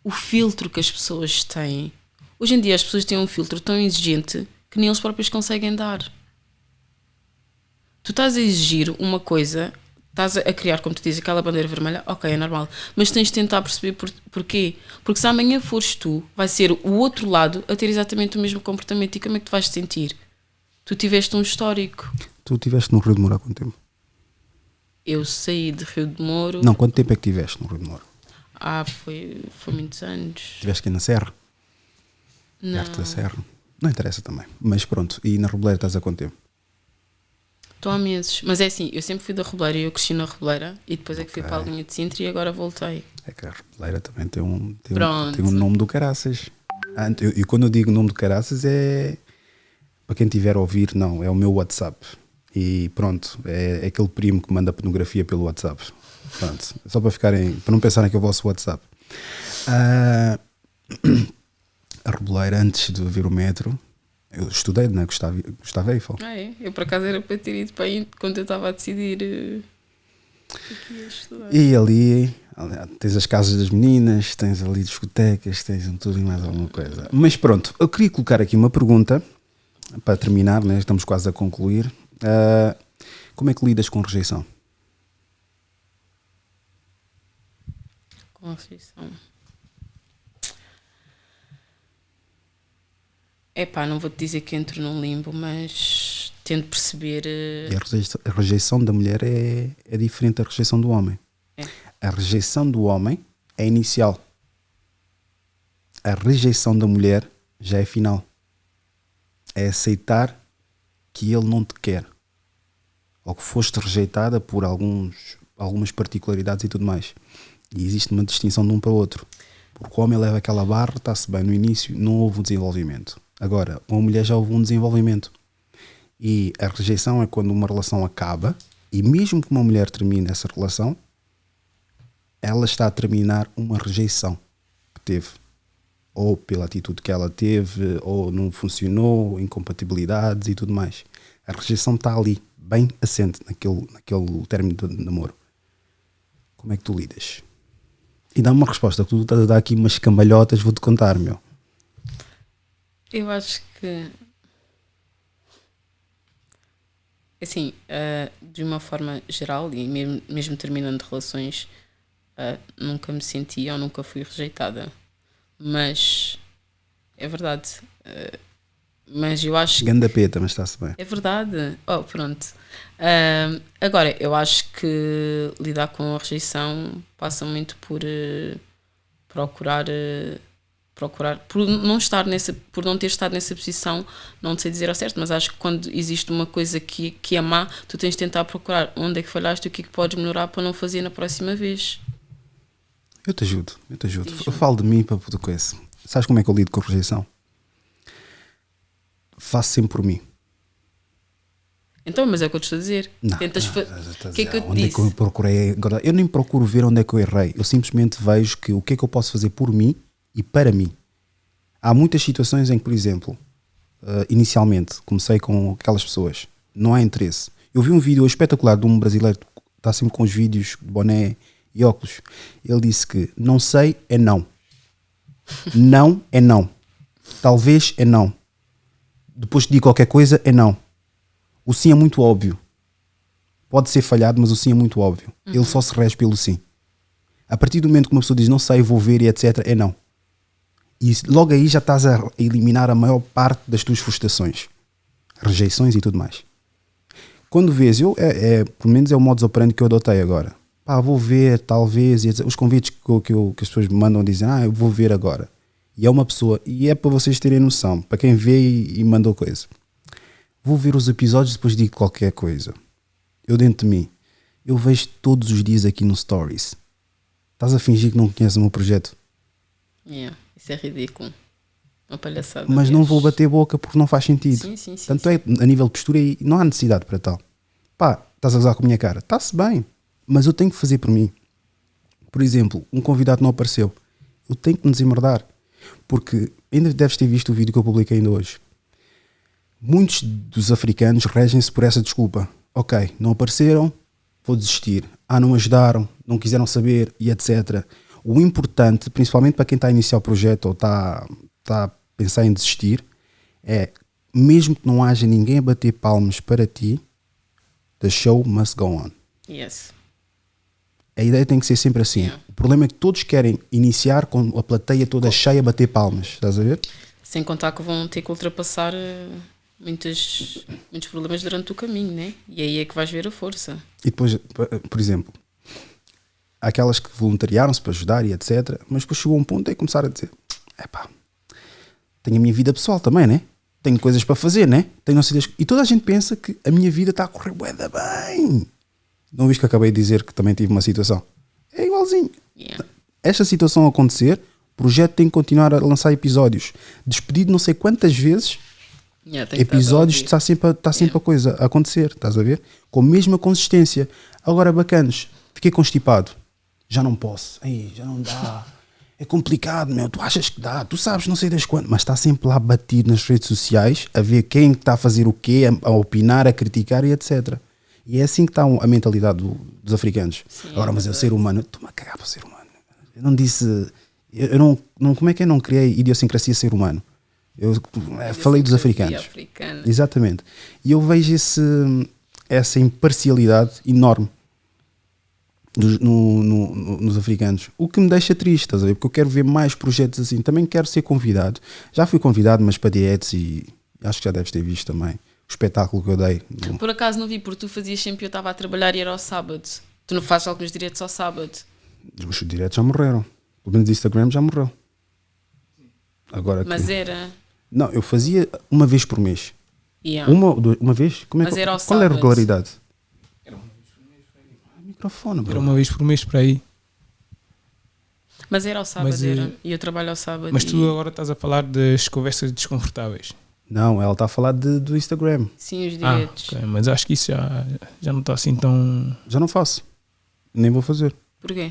o filtro que as pessoas têm. Hoje em dia as pessoas têm um filtro tão exigente que nem eles próprios conseguem dar. Tu estás a exigir uma coisa, estás a criar, como tu dizes, aquela bandeira vermelha, ok, é normal, mas tens de tentar perceber porquê. Porque se amanhã fores tu, vai ser o outro lado a ter exatamente o mesmo comportamento. E como é que tu vais te sentir? Tu tiveste um histórico. Tu estiveste no Rio de Moro há quanto tempo? Eu saí de Rio de Moro... Não, quanto tempo é que estiveste no Rio de Moro? Foi muitos anos. Estiveste aqui na Serra? Não. Perto da Serra? Não interessa também. Mas pronto, e na Robeleira estás há quanto tempo? Estou há meses. Mas é assim, eu sempre fui da Reboleira e eu cresci na Reboleira e depois é que fui para a linha de Sintra e agora voltei. É que a Reboleira também tem um nome do caraças. E quando eu digo nome do caraças é... Para quem tiver a ouvir, não, é o meu WhatsApp. E pronto, é aquele primo que manda pornografia pelo WhatsApp. Pronto, só para não pensarem que é o vosso WhatsApp. A Reboleira, antes de vir o metro, eu estudei na Gustavo Eiffel. Eu por acaso era para ter ido para aí quando eu estava a decidir o que ia estudar. E ali tens as casas das meninas, tens ali discotecas, tens tudo e mais alguma coisa. Mas pronto, eu queria colocar aqui uma pergunta para terminar, né? Estamos quase a concluir. Como é que lidas com rejeição? Com rejeição. Não vou-te dizer que entro num limbo, mas tento perceber... E a rejeição da mulher é diferente da rejeição do homem. A rejeição do homem é inicial. A rejeição da mulher já é final. É aceitar que ele não te quer. Ou que foste rejeitada por algumas particularidades e tudo mais. E existe uma distinção de um para o outro. Porque o homem leva aquela barra, está-se bem no início, não houve um desenvolvimento. Agora, com a mulher já houve um desenvolvimento. E a rejeição é quando uma relação acaba, e mesmo que uma mulher termine essa relação, ela está a terminar uma rejeição que teve. Ou pela atitude que ela teve, ou não funcionou, incompatibilidades e tudo mais. A rejeição está ali, bem assente naquele término de namoro. Como é que tu lidas? E dá-me uma resposta, que tu estás a dar aqui umas cambalhotas, vou-te contar, meu. Eu acho que... Assim, de uma forma geral, e mesmo terminando relações, nunca me senti ou nunca fui rejeitada. Mas é verdade. Mas eu acho... Ganda peta, mas está-se bem. É verdade. Pronto. Agora, eu acho que lidar com a rejeição passa muito por procurar, por não ter estado nessa posição, não sei dizer ao certo, mas acho que quando existe uma coisa que é má, tu tens de tentar procurar onde é que falhaste e o que é que podes melhorar para não fazer na próxima vez. Eu te ajudo. Eu falo de mim para poder conhecer. Sabes como é que eu lido com a rejeição? Faço sempre por mim. Então, mas é o que eu te estou a dizer. O que é que eu te disse? É que eu procurei agora? Eu nem procuro ver onde é que eu errei. Eu simplesmente vejo o que é que eu posso fazer por mim e para mim. Há muitas situações em que, por exemplo, inicialmente comecei com aquelas pessoas, não há interesse. Eu vi um vídeo espetacular de um brasileiro que está sempre com os vídeos de boné e óculos. Ele disse que não sei é não. Não é não. Talvez é não. Depois de dizer qualquer coisa é não. O sim é muito óbvio. Pode ser falhado, mas o sim é muito óbvio. Ele só se rege pelo sim. A partir do momento que uma pessoa diz não sei, vou ver e etc, é não. E logo aí já estás a eliminar a maior parte das tuas frustrações, rejeições e tudo mais. Quando vês, pelo menos é o modus operandi que eu adotei agora. Vou ver, talvez, e os convites que as pessoas me mandam dizem, eu vou ver agora. E é uma pessoa, e é para vocês terem noção, para quem vê e mandou coisa. Vou ver os episódios e depois digo qualquer coisa. Eu dentro de mim, eu vejo todos os dias aqui no Stories. Estás a fingir que não conheces o meu projeto? Isso é ridículo. Uma palhaçada. Mas não vou bater boca porque não faz sentido. Sim. Tanto é, a nível de postura, não há necessidade para tal. Estás a gozar com a minha cara? Está-se bem. Mas eu tenho que fazer por mim. Por exemplo, um convidado não apareceu. Eu tenho que me desemmerdar. Porque ainda deves ter visto o vídeo que eu publiquei ainda hoje. Muitos dos africanos regem-se por essa desculpa. Ok, não apareceram, vou desistir. Não ajudaram, não quiseram saber e etc. O importante, principalmente para quem está a iniciar o projeto ou está a pensar em desistir, é, mesmo que não haja ninguém a bater palmas para ti, the show must go on. Yes. A ideia tem que ser sempre assim. O problema é que todos querem iniciar com a plateia toda cheia a bater palmas. Estás a ver? Sem contar que vão ter que ultrapassar muitos problemas durante o caminho, né? E aí é que vais ver a força. E depois, por exemplo, há aquelas que voluntariaram-se para ajudar e etc. Mas depois chegou um ponto em que começaram a dizer, tenho a minha vida pessoal também, né? tenho coisas para fazer, né? Tenho não sei e toda a gente pensa que a minha vida está a correr bué da bem. Não viste que acabei de dizer que também tive uma situação? É igualzinho. Yeah. Esta situação acontecer, o projeto tem que continuar a lançar episódios. Despedido não sei quantas vezes, Yeah, tem que estar a episódios, ouvir. está sempre a coisa a acontecer, estás a ver? Com a mesma consistência. Agora, bacanos, fiquei constipado. Já não posso. Ei, já não dá. É complicado, meu. Tu achas que dá? Tu sabes, não sei das quantas. Mas está sempre lá batido nas redes sociais a ver quem está a fazer o quê, a opinar, a criticar e etc. E é assim que está a mentalidade dos africanos. Sim, agora, é mas é o verdade. ser humano. Estou-me a cagar para o ser humano. Eu não disse... Eu não, como é que eu não criei idiosincrasia ser humano? Eu falei dos africanos. Africana. Exatamente. E eu vejo essa imparcialidade enorme nos africanos. O que me deixa triste, estás a ver? Porque eu quero ver mais projetos assim. Também quero ser convidado. Já fui convidado, mas para dietes e acho que já deves ter visto também o espetáculo que eu dei. Por acaso não vi, porque tu fazias sempre, eu estava a trabalhar e era ao sábado. Tu não fazes alguns diretos ao sábado. Os diretos já morreram. Pelo menos o Instagram já morreu. Agora Mas que... era... Não, eu fazia uma vez por mês. Yeah. Uma vez? Como é Mas que... era ao Qual é a sábado. regularidade? Microfone, Era bro. uma vez por mês para aí. Mas era ao sábado, Mas, era. E eu trabalho ao sábado. Mas e... tu agora estás a falar das conversas desconfortáveis. Não, ela está a falar do Instagram. Sim, os diretos. Ok, mas acho que isso já não está assim tão... Já não faço. Nem vou fazer. Porquê?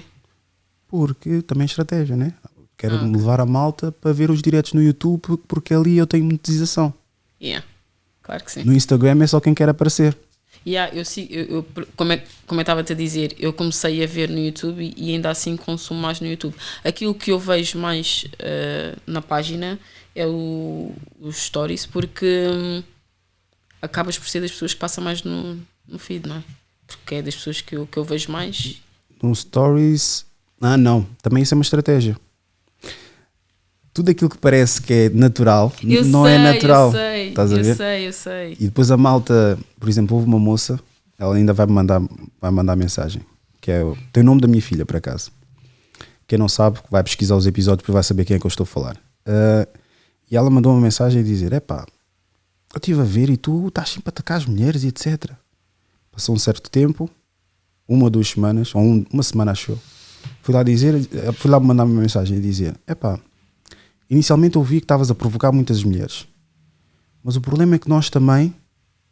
Porque também é estratégia, né? Quero levar a malta para ver os diretos no YouTube, porque ali eu tenho monetização. Yeah. Claro que sim. No Instagram é só quem quer aparecer. Yeah, como eu estava-te a dizer, eu comecei a ver no YouTube e ainda assim consumo mais no YouTube. Aquilo que eu vejo mais na página é os stories, porque acabas por ser das pessoas que passam mais no feed, não é? Porque é das pessoas que eu vejo mais. No Stories... não. Também isso é uma estratégia. Tudo aquilo que parece que é natural, não é natural. Estás a ver? Eu sei. E depois a malta... Por exemplo, houve uma moça, ela ainda vai mandar mensagem, que tem o nome da minha filha, por acaso. Quem não sabe, vai pesquisar os episódios para vai saber quem é que eu estou a falar. E ela mandou uma mensagem a dizer: epá, eu estive a ver e tu estás sempre a atacar as mulheres e etc. Passou um certo tempo, 1 ou 2 semanas, ou uma semana acho eu, fui lá mandar uma mensagem a dizer: epá, inicialmente eu vi que estavas a provocar muitas mulheres, mas o problema é que nós também,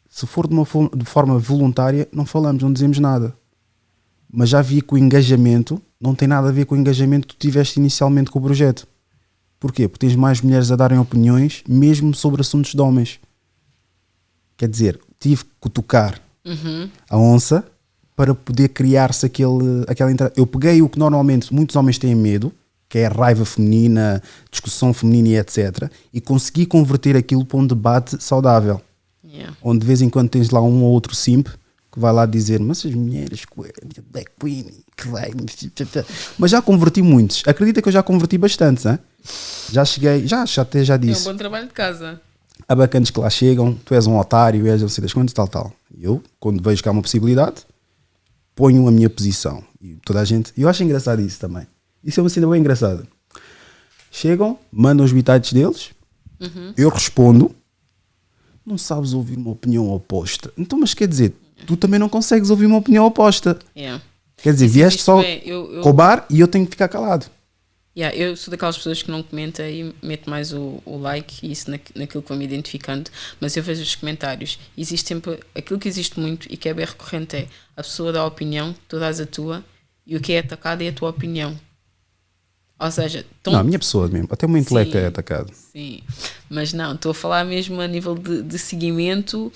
se for de forma voluntária, não falamos, não dizemos nada. Mas já vi que o engajamento não tem nada a ver com o engajamento que tu tiveste inicialmente com o projeto. Porquê? Porque tens mais mulheres a darem opiniões, mesmo sobre assuntos de homens. Quer dizer, tive que tocar a onça para poder criar-se aquela eu peguei o que normalmente muitos homens têm medo, que é a raiva feminina, discussão feminina e etc. E consegui converter aquilo para um debate saudável. Yeah. Onde de vez em quando tens lá um ou outro simp que vai lá dizer: mas as mulheres, Black Queen, que vai... Mas já converti muitos. Acredita que eu já converti bastantes, hein? Já cheguei, já É um disse. bom trabalho de casa. Há bacanas que lá chegam, tu és um otário, és não sei das quantas, tal. E eu, quando vejo que há uma possibilidade, ponho a minha posição. E toda a gente... Eu acho engraçado isso também. Isso é uma cena bem engraçada. Chegam, mandam os bitites deles, eu respondo. Não sabes ouvir uma opinião oposta. Então, mas quer dizer, tu também não consegues ouvir uma opinião oposta. Yeah. Quer dizer, Isso vieste só eu roubar e eu tenho que ficar calado. Yeah, eu sou daquelas pessoas que não comenta e meto mais o like e isso naquilo que vou me identificando, mas eu vejo os comentários. Existe sempre aquilo que existe muito e que é bem recorrente: é a pessoa dá a opinião, tu dás a tua, e o que é atacado é a tua opinião. Ou seja, Não, a minha pessoa mesmo. Até o meu intelecto Sim. é atacado. Sim, mas não, estou a falar mesmo a nível de seguimento.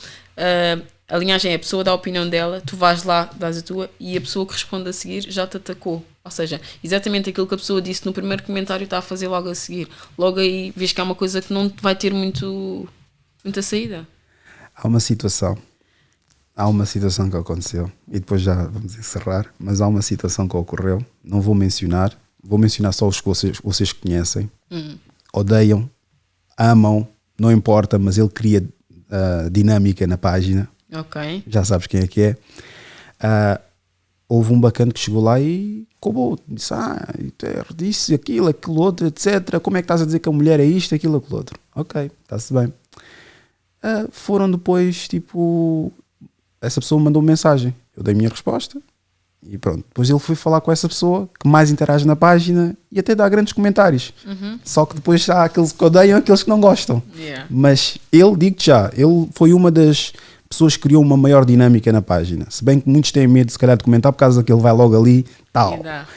A linhagem é: a pessoa dá a opinião dela, tu vais lá, dás a tua, e a pessoa que responde a seguir já te atacou. Ou seja, exatamente aquilo que a pessoa disse no primeiro comentário está a fazer logo a seguir. Logo aí vês que há uma coisa que não vai ter muita saída. Há uma situação que aconteceu e depois já vamos encerrar, mas há uma situação que ocorreu, não vou mencionar só os que vocês conhecem, odeiam, amam, não importa, mas ele cria dinâmica na página. Ok. Já sabes quem é que é. Houve um bacana que chegou lá e acabou, disse aquilo outro, etc. Como é que estás a dizer que a mulher é isto, aquilo outro? Ok, está-se bem. foram depois, tipo, essa pessoa mandou uma mensagem, eu dei a minha resposta e pronto. Depois ele foi falar com essa pessoa que mais interage na página e até dá grandes comentários. Só que depois há aqueles que odeiam e aqueles que não gostam. Yeah. Mas ele, digo-te já, ele foi uma das pessoas que criou uma maior dinâmica na página. Se bem que muitos têm medo, se calhar, de comentar por causa que ele vai logo ali, tal. E dá.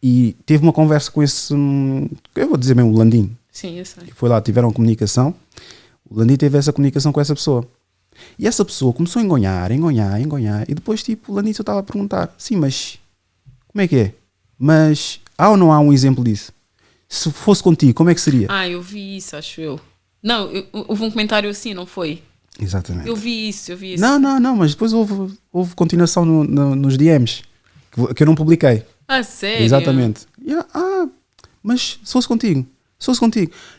E teve uma conversa com esse, eu vou dizer mesmo, o Landim. Sim, eu sei. Foi lá, tiveram comunicação. O Landim teve essa comunicação com essa pessoa. E essa pessoa começou a engonhar. E depois, tipo, o Landim só estava a perguntar: sim, mas como é que é? Mas há ou não há um exemplo disso? Se fosse contigo, como é que seria? Eu vi isso, acho eu. Não, houve um comentário assim, não foi? Exatamente. Eu vi isso. Não, mas depois houve continuação nos DMs que eu não publiquei. Sério? Exatamente. Mas se fosse contigo.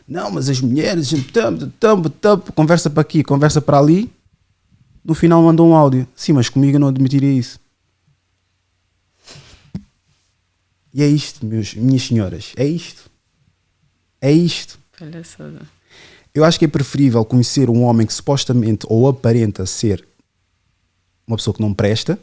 Não, mas as mulheres, conversa para aqui, conversa para ali. No final mandou um áudio. Sim, mas comigo eu não admitiria isso. E é isto, minhas senhoras. É isto. Palhaçada. Eu acho que é preferível conhecer um homem que supostamente ou aparenta ser uma pessoa que não presta,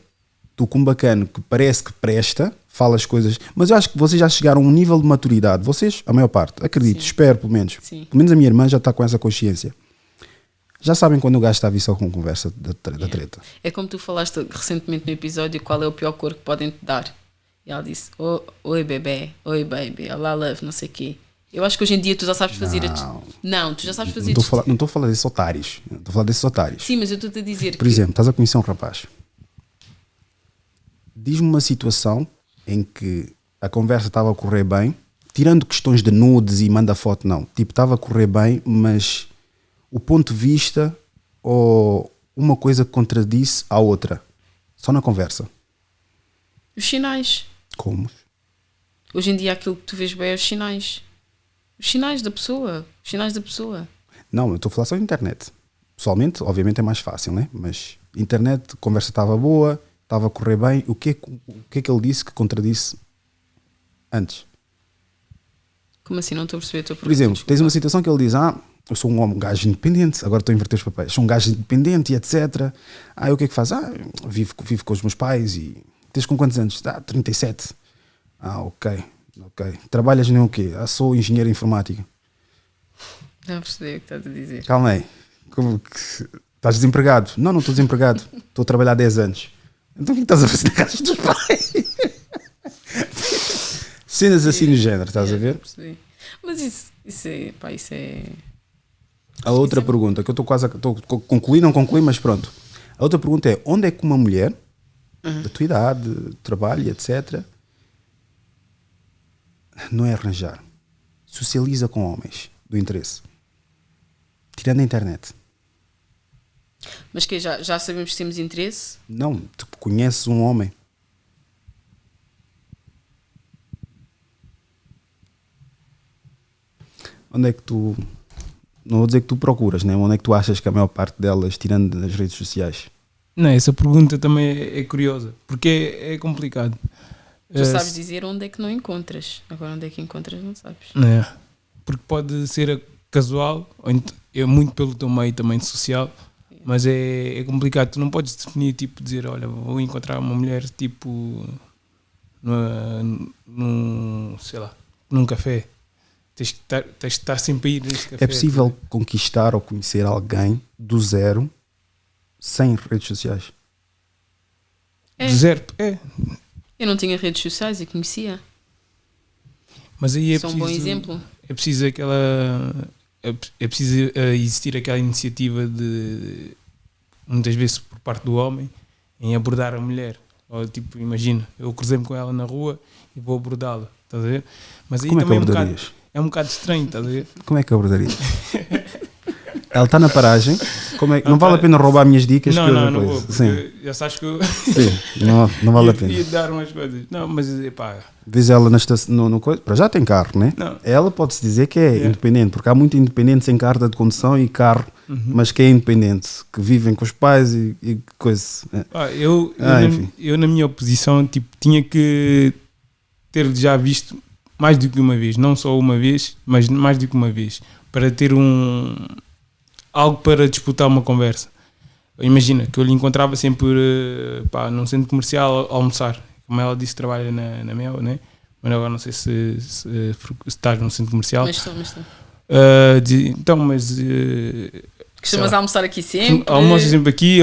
do que um bacana que parece que presta, fala as coisas, mas eu acho que vocês já chegaram a um nível de maturidade, vocês, a maior parte, acredito, Sim. espero pelo menos. Sim. Pelo menos a minha irmã já está com essa consciência. Já sabem quando o gajo está a vir só com conversa da treta. É como tu falaste recentemente no episódio, qual é o pior cor que podem te dar. E ela disse, oi bebê, oi baby, olá love, não sei o quê. Eu acho que hoje em dia tu já sabes fazer... Não, tu já sabes fazer... Não estou a falar desses otários. Estou a falar desses otários. Sim, mas eu estou-te a dizer Por exemplo, estás a conhecer um rapaz. Diz-me uma situação em que a conversa estava a correr bem, tirando questões de nudes e manda foto, não. Tipo, estava a correr bem, mas o ponto de vista ou uma coisa que contradisse a outra. Só na conversa. Os sinais. Como? Hoje em dia aquilo que tu vês bem é os sinais. Os sinais da pessoa. Não, eu estou a falar só de internet. Pessoalmente, obviamente é mais fácil, né? Mas internet, a conversa estava boa, estava a correr bem. O que é que ele disse que contradisse antes? Como assim? Não estou a perceber a tua pergunta. Por exemplo, desculpa. tens uma situação que ele diz: eu sou um gajo independente, agora estou a inverter os papéis, sou um gajo independente e etc. O que é que faz? Vivo com os meus pais e... Tens com quantos anos? 37. Ok. Trabalhas nem o quê? Sou engenheiro informático. Já percebi o que estás a dizer. Calma aí. Como que... Estás desempregado? Não estou desempregado. Estou a trabalhar há 10 anos. Então o que estás a fazer na casa dos teus pais? Cenas assim no género, estás a ver? Percebi. Mas isso é... A outra pergunta, que eu estou quase a concluir, não concluí, mas pronto. A outra pergunta é: onde é que uma mulher da tua idade, trabalho, etc., não é arranjar, socializa com homens do interesse, tirando a internet? Mas que já sabemos que temos interesse? Não, tu conheces um homem. Onde é que tu... Não vou dizer que tu procuras, né? Onde é que tu achas que a maior parte delas, tirando das redes sociais? Não, essa pergunta também é curiosa, porque é complicado. Tu sabes dizer onde é que não encontras. Agora onde é que encontras não sabes. Porque pode ser casual, ou é muito pelo teu meio também social, mas é complicado. Tu não podes definir, tipo, dizer, olha, vou encontrar uma mulher, tipo, sei lá, num café. Tens de estar sempre a ir nesse café. É possível conquistar ou conhecer alguém do zero sem redes sociais? Do zero, Eu não tinha redes sociais e conhecia. Mas aí Isso é um bom exemplo. É preciso existir aquela iniciativa de, muitas vezes por parte do homem, em abordar a mulher. Ou tipo, imagina, eu cruzei-me com ela na rua e vou abordá-la, estás a ver? Mas aí Como também é que abordarias? é um bocado estranho, estás a ver? Como é que abordarias? Ela está na paragem. Não vale a pena roubar minhas dicas? Não vou, sim. já sabes que eu Sim, não vale a pena. ia dar umas coisas. Não, mas pá. Vês ela no coisa, para já tem carro, né? Não. Ela pode-se dizer que é independente, porque há muito independente sem carta de condução e carro, mas que é independente, que vivem com os pais e coisa. Enfim. Eu na minha oposição, tipo, tinha que ter já visto mais do que uma vez, não só uma vez, mas mais do que uma vez, para ter algo para disputar uma conversa. Imagina que eu lhe encontrava sempre num centro comercial a almoçar. Como ela disse, trabalha na Mel, né? Mas agora não sei se estás num centro comercial. Mas estou. Então, mas... Costumas almoçar aqui sempre? Almoço sempre aqui,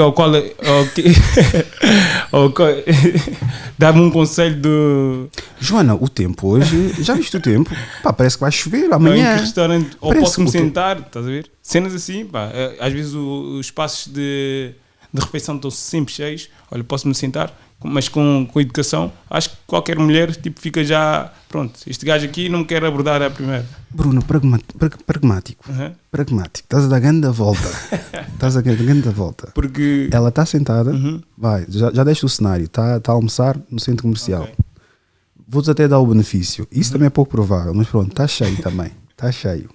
dá-me um conselho do... Joana, o tempo hoje, já viste o tempo? Pá, parece que vai chover amanhã. Em que restaurante, ou Parece posso-me o tempo. sentar, estás a ver? Cenas assim, pá, às vezes os espaços de refeição estão sempre cheios. Olha, posso-me sentar, mas com educação, acho que qualquer mulher tipo, fica já, pronto, este gajo aqui não me quer abordar à primeira. Bruno, pragmático. Uhum. Pragmático. Estás a dar grande volta. Estás a dar grande volta. Porque... Ela está sentada, Uhum. vai, já deste o cenário, está a almoçar no centro comercial. Ok. Vou-te até dar o benefício. Isso também é pouco provável, mas pronto, está cheio também. Está cheio.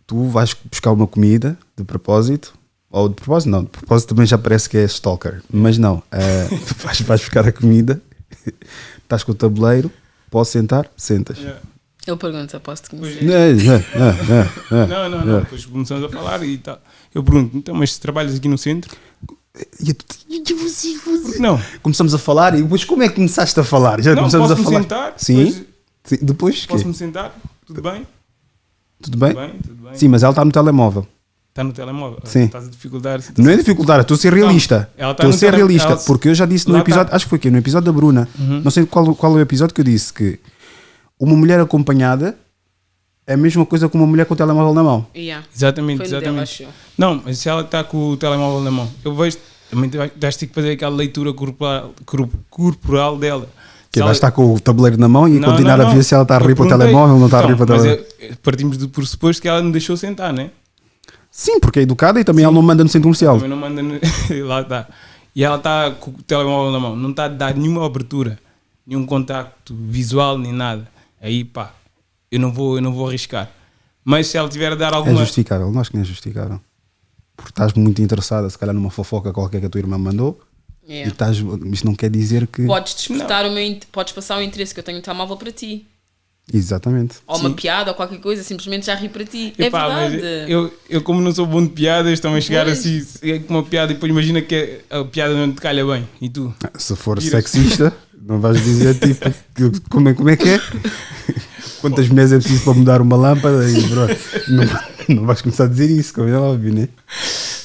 Tu vais buscar uma comida de propósito, ou de propósito não, de propósito também já parece que é stalker, mas não. Vais buscar a comida, estás com o tabuleiro, posso sentar? Sentas. Yeah. Ele pergunta, posso te conhecer? Não. Depois começamos a falar e tal. Eu pergunto, então, mas se trabalhas aqui no centro? Porque não? Começamos a falar e depois como é que começaste a falar? Já Não, começamos a posso-me falar. sentar? Sim. Depois quê? Posso-me sentar? Tudo bem? Tudo bem? Tudo bem. Sim, mas ela está no telemóvel. Está no telemóvel. Sim. Estás a dificultar a situação. Não é dificuldade, estou a ser realista. Ela tá Estou a no ser tele- realista, ela- porque eu já disse no Lá episódio, tá. acho que foi aqui, no episódio da Bruna, não sei qual é o episódio que eu disse que uma mulher acompanhada é a mesma coisa que uma mulher com o telemóvel na mão. Yeah. Exatamente, Foi no dela, exatamente. acho eu. Não, mas se ela está com o telemóvel na mão, eu vejo, também vais ter que fazer aquela leitura corporal dela. Que Se vai ela- estar com o tabuleiro na mão e Não, continuar não, a ver não. se ela está a rir Eu para o perguntei. telemóvel ou não está a rir Então, para o mas telemóvel. partimos do pressuposto que ela me deixou sentar, né? Sim, porque é educada e também ela não manda no centro comercial. Também não manda. Lá está. E ela está com o telemóvel na mão, não está a dar nenhuma abertura, nenhum contacto visual, nem nada. Aí pá, eu não vou arriscar. Mas se ela tiver a dar É alguma. justificável, não acho que não é justificável. Porque estás muito interessada, se calhar, numa fofoca qualquer que a tua irmã mandou e Yeah. estás. Isto não quer dizer que. Podes despertar podes passar o interesse que eu tenho no telemóvel para ti. Exatamente. Ou uma Sim. piada ou qualquer coisa, simplesmente já ri para ti. Epá, É mas verdade. eu como não sou bom de piadas, também chegar Pois. assim com uma piada e depois imagina que a piada não te calha bem. E tu? Se for Viras. sexista, não vais dizer tipo como é que é? Quantas mulheres é preciso para mudar uma lâmpada? E, bro, não vais começar a dizer isso, como é óbvio, né?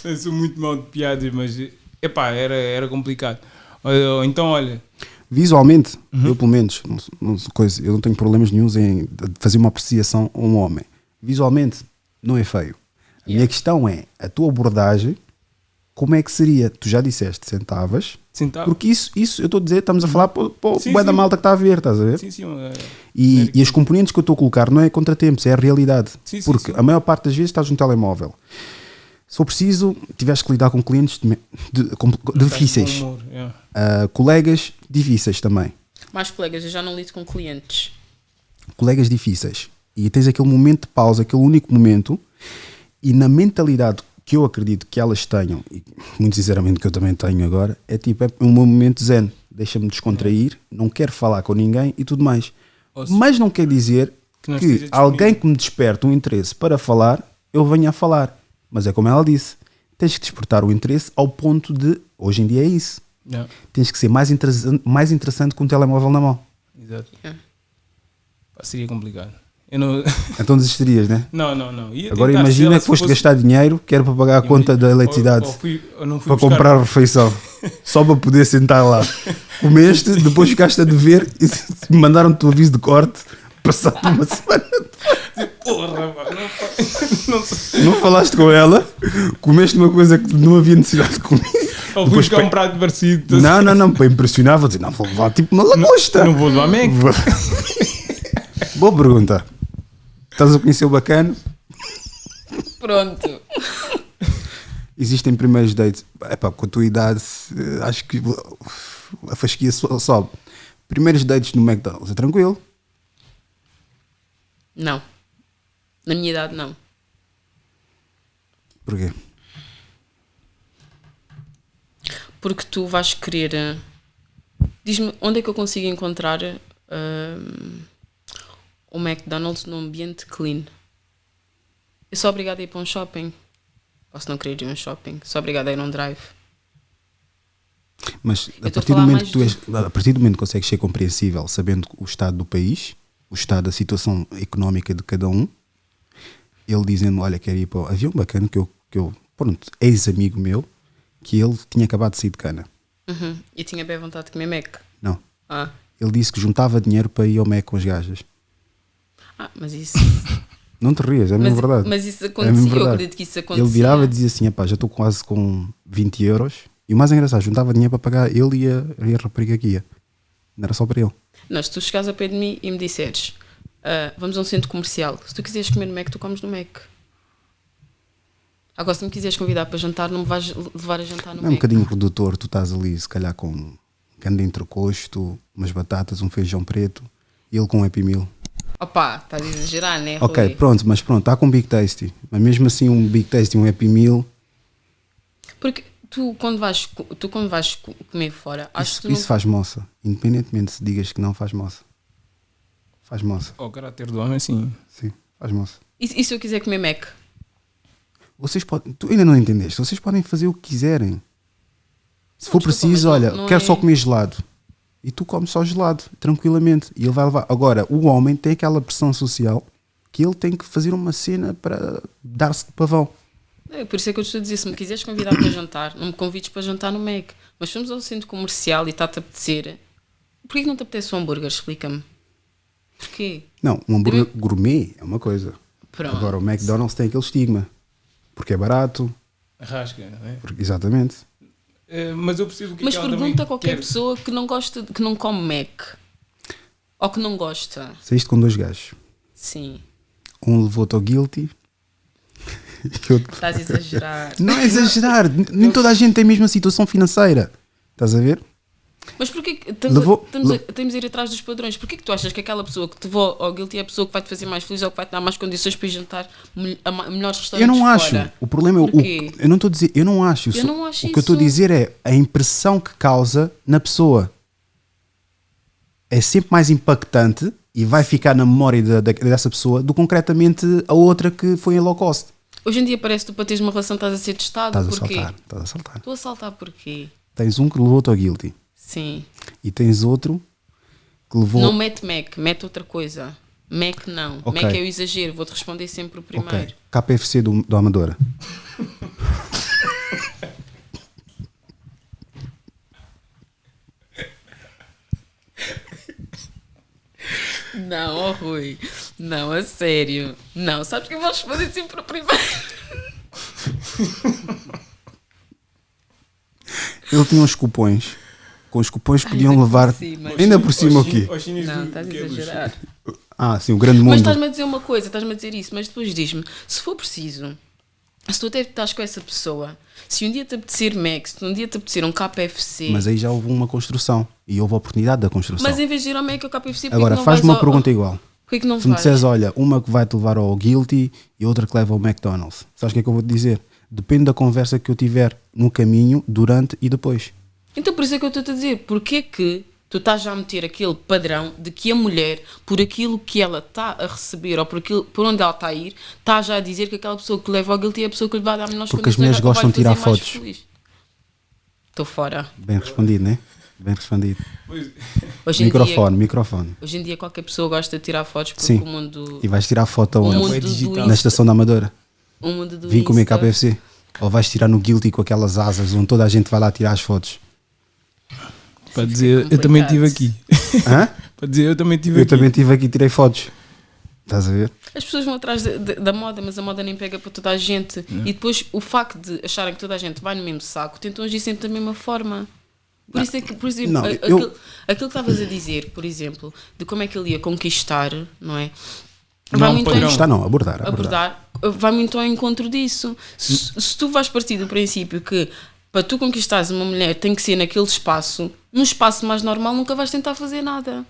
Eu sou muito mal de piadas, mas epá, era complicado. Ou então, olha, Visualmente, eu pelo menos, eu não tenho problemas nenhums em fazer uma apreciação a um homem. Visualmente, não é feio. A minha questão é, a tua abordagem, como é que seria? Tu já disseste, sentavas, sentava. porque isso eu estou a dizer, estamos a falar para o Sim, bué da sim. malta que está a ver, estás a ver? Sim, sim. E as componentes que eu estou a colocar não é contratempos, é a realidade. Sim, sim, Porque sim. a maior parte das vezes estás no telemóvel. Se for preciso, tiveste que lidar com clientes difíceis, colegas difíceis também. Mais colegas, eu já não lido com clientes. Colegas difíceis. E tens aquele momento de pausa, aquele único momento, e na mentalidade que eu acredito que elas tenham, e muito sinceramente que eu também tenho agora, é tipo, é um momento zen, deixa-me descontrair, não quero falar com ninguém e tudo mais. Ou se- Mas não quer dizer Que não que esteja alguém disponível. que me desperte um interesse para falar, eu venha a falar. Mas é como ela disse, tens que despertar o interesse ao ponto de, hoje em dia é isso, Yeah, tens que ser mais interessante com o telemóvel na mão. exato. Yeah. Pá, seria complicado. Eu não. Então desistirias, né? Não. Ia Agora tentar, se imagina ela que se foste fosse- gastar dinheiro, que era para pagar a conta da eletricidade, ou não fui para buscar- comprar a refeição, só para poder sentar lá. Comeste, depois ficaste a dever e mandaram-te o aviso de corte, passado uma semana. Porra, pá, não sei. Não falaste com ela, comeste uma coisa que não havia necessidade de comer. Ou fui Depois buscar um prato parecido. Não, para impressionar, vou dizer, não, vou levar tipo uma lagosta. Não vou levar Mac. Boa pergunta. Estás a conhecer o bacana? Pronto. Existem primeiros dates. Epá, com a tua idade, acho que a fasquia sobe. Primeiros dates no McDonald's, é tranquilo? Não. Na minha idade, não. Porquê? Porque tu vais querer. Diz-me onde é que eu consigo encontrar um McDonald's num ambiente clean. Eu sou obrigada a ir para um shopping. Posso não querer ir a um shopping. Sou obrigada a ir a um drive. Mas Eu a estou a partir, do falar momento mais que tu és, a partir do momento que consegues ser compreensível, sabendo o estado do país, o estado da situação económica de cada um, ele dizendo, olha, quero ir para o avião bacana que eu pronto, ex-amigo meu, que ele tinha acabado de sair de cana. Uhum. E tinha bem vontade de comer Mac. Não. Ah, Ele disse que juntava dinheiro para ir ao Mac com as gajas. mas isso... Não te rias, é mesmo verdade. Mas isso É mesmo acontecia, eu verdade. acredito que isso acontecia. Ele virava e dizia assim, pá, já estou quase com 20 euros. E o mais engraçado, juntava dinheiro para pagar ele e a rapariga que ia. Não era só para ele. Não, se tu chegares ao pé de mim e me disseres vamos a um centro comercial, se tu quiseres comer no Mac, tu comes no Mac. Agora, se me quiseres convidar para jantar, não me vais levar a jantar no Não é um Mac. bocadinho redutor, tu estás ali se calhar com um grande entrecosto, umas batatas, um feijão preto e ele com um Happy Meal. Opa, estás a exagerar, né, Ok, Rui? pronto, está com um Big Tasty. Mas mesmo assim um Big Tasty, um Happy Meal, Porque tu quando vais comer fora, acho que tu isso faz moça. Independentemente se digas que não faz moça. Faz moça, O caráter do homem, sim. sim, faz moça. E se eu quiser comer Mac? Vocês podem, tu ainda não entendeste, vocês podem fazer o que quiserem. Se for desculpa, preciso, mas não- olha, não quero é- só comer gelado. E tu comes só gelado, tranquilamente. E ele vai levar. Agora, o homem tem aquela pressão social que ele tem que fazer uma cena para dar-se de pavão. Por isso é que eu te estou a dizer, se me quiseres convidar para jantar, não me convides para jantar no Mac. Mas fomos ao centro comercial e está-te a apetecer. Porquê que não te apetece um hambúrguer? Explica-me. Porquê? Não, um hambúrguer gourmet é uma coisa. Pronto. Agora, o McDonald's tem aquele estigma. Porque é barato. Rasca, não é? Exatamente. Mas eu percebo o que Mas é que ela pergunta também a qualquer quer. pessoa que não gosta, que não come Mac. Ou que não gosta. Saíste com dois gajos. Sim. Um levou-te ao guilty. E outro... Estás a exagerar. Não é exagerar. Nem toda a gente tem a mesma situação financeira. Estás a ver? Mas porquê que estamos a ir atrás dos padrões? Porquê que tu achas que aquela pessoa que te levou ao guilty é a pessoa que vai te fazer mais feliz ou que vai te dar mais condições para ir jantar a melhores restaurantes Eu não acho. fora? O problema é Porquê? eu não estou a dizer, eu não acho. Eu não acho o que eu estou a isso. dizer é a impressão que causa na pessoa. É sempre mais impactante e vai ficar na memória dessa pessoa do que concretamente a outra que foi em low cost. Hoje em dia parece que tu para teres uma relação estás a ser testado. Estás a Porquê? saltar. Estás a saltar. Estou a saltar porquê? Tens um que levou-te ao guilty Sim. e tens outro que levou. Não mete Mac, mete outra coisa. Mac não. Ok. Mac é o exagero. Vou-te responder sempre o primeiro. Ok. KFC do Amadora. Não, oh Rui. Não, a sério. Não, sabes que eu vou responder sempre o primeiro. Ele tinha uns cupões. Com os cupões podiam ainda por levar. cima. Ainda por cima o quê? Não, estás a exagerar. Ah, sim, o grande mundo. Mas estás-me a dizer uma coisa, estás-me a dizer isso, mas depois diz-me, se for preciso, se tu até estás com essa pessoa, se um dia te apetecer Mac, se um dia te apetecer um KFC, Mas aí já houve uma construção. E houve a oportunidade da construção. mas em vez de ir ao Mac ou KFC, porquê Agora, que não faz-me vais uma pergunta igual. Porquê que não Se me vais? disseres, olha, uma que vai-te levar ao guilty e outra que leva ao McDonald's. Sabes o que é que eu vou te dizer? Depende da conversa que eu tiver no caminho, durante e depois. Então por isso é que eu estou-te a dizer, porquê que tu estás já a meter aquele padrão de que a mulher, por aquilo que ela está a receber ou por onde ela está a ir, está já a dizer que aquela pessoa que leva ao guilty é a pessoa que lhe vai dar melhores Porque as condições mulheres ou vai gostam de tirar fazer mais fotos. feliz. Estou fora. Bem respondido, né? Bem respondido. Hoje Microfone. Hoje em dia qualquer pessoa gosta de tirar fotos porque Sim. o mundo... E vais tirar foto O onde? mundo digital. do Na estação da Amadora. O mundo do Vim comer Insta. KFC. Ou vais tirar no guilty com aquelas asas onde toda a gente vai lá tirar as fotos. Para dizer, eu também estive aqui. Hã? Para dizer, eu também estive Eu aqui. também estive aqui e tirei fotos. Estás a ver? As pessoas vão atrás da moda, mas a moda nem pega para toda a gente. E depois o facto de acharem que toda a gente vai no mesmo saco, tentam agir sempre da mesma forma. Por isso é que, por exemplo, Não, aquilo que estavas a dizer, por exemplo, de como é que ele ia conquistar, não é? Vai Não, muito padrão. Está não, abordar. vai muito ao encontro disso. Se tu vais partir do princípio que para tu conquistares uma mulher tem que ser naquele espaço, num espaço mais normal nunca vais tentar fazer nada.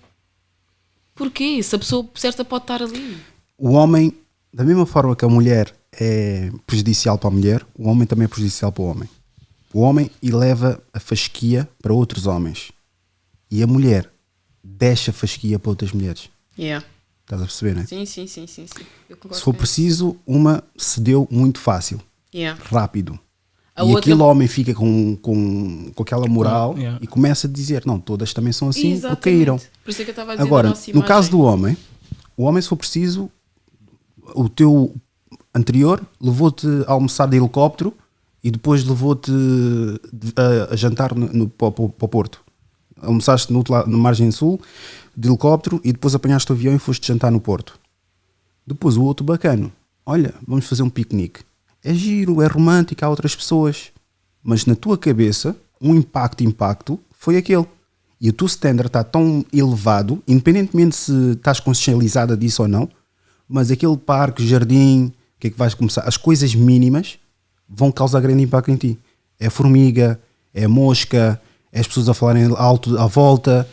Porquê? Se a pessoa certa pode estar ali. O homem, da mesma forma que a mulher é prejudicial para a mulher, o homem também é prejudicial para o homem. O homem eleva a fasquia para outros homens. E a mulher deixa a fasquia para outras mulheres. Yeah. Estás a perceber, não é? Sim. Eu concordo Se for com isso. preciso, uma cedeu muito fácil. Yeah. rápido. A E outra- aquele homem fica com aquela moral Yeah. e começa a dizer, não, todas também são assim porque Exatamente. caíram. Por isso é que eu estava a dizer Agora, da nossa no imagem. caso do homem, o homem, se for preciso, o teu anterior levou-te a almoçar de helicóptero e depois levou-te a jantar para o Porto. Almoçaste na margem sul de helicóptero e depois apanhaste o avião e foste jantar no Porto. Depois o outro bacano, olha, vamos fazer um piquenique. É giro, é romântico, há outras pessoas. Mas na tua cabeça, um impacto foi aquele. E o teu standard está tão elevado, independentemente se estás consciencializada disso ou não, mas aquele parque, jardim, o que é que vais começar? As coisas mínimas vão causar grande impacto em ti. É a formiga, é a mosca, é as pessoas a falarem alto à volta.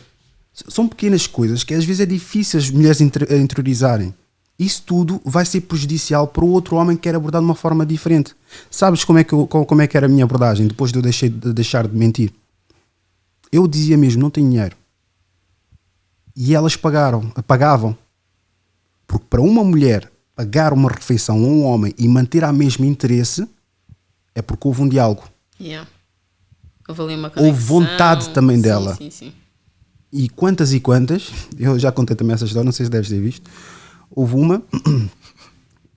São pequenas coisas que às vezes é difícil as mulheres interiorizarem. Isso tudo vai ser prejudicial para o outro homem que quer abordar de uma forma diferente. Sabes como é que era a minha abordagem depois de eu deixar de mentir? Eu dizia mesmo, não tenho dinheiro. E elas pagavam. Porque para uma mulher pagar uma refeição a um homem e manter a mesmo interesse é porque houve um diálogo. Yeah. Houve ali uma conexão. Houve vontade também dela. Sim. E quantas, eu já contei também essa história, não sei se deves ter visto. Houve uma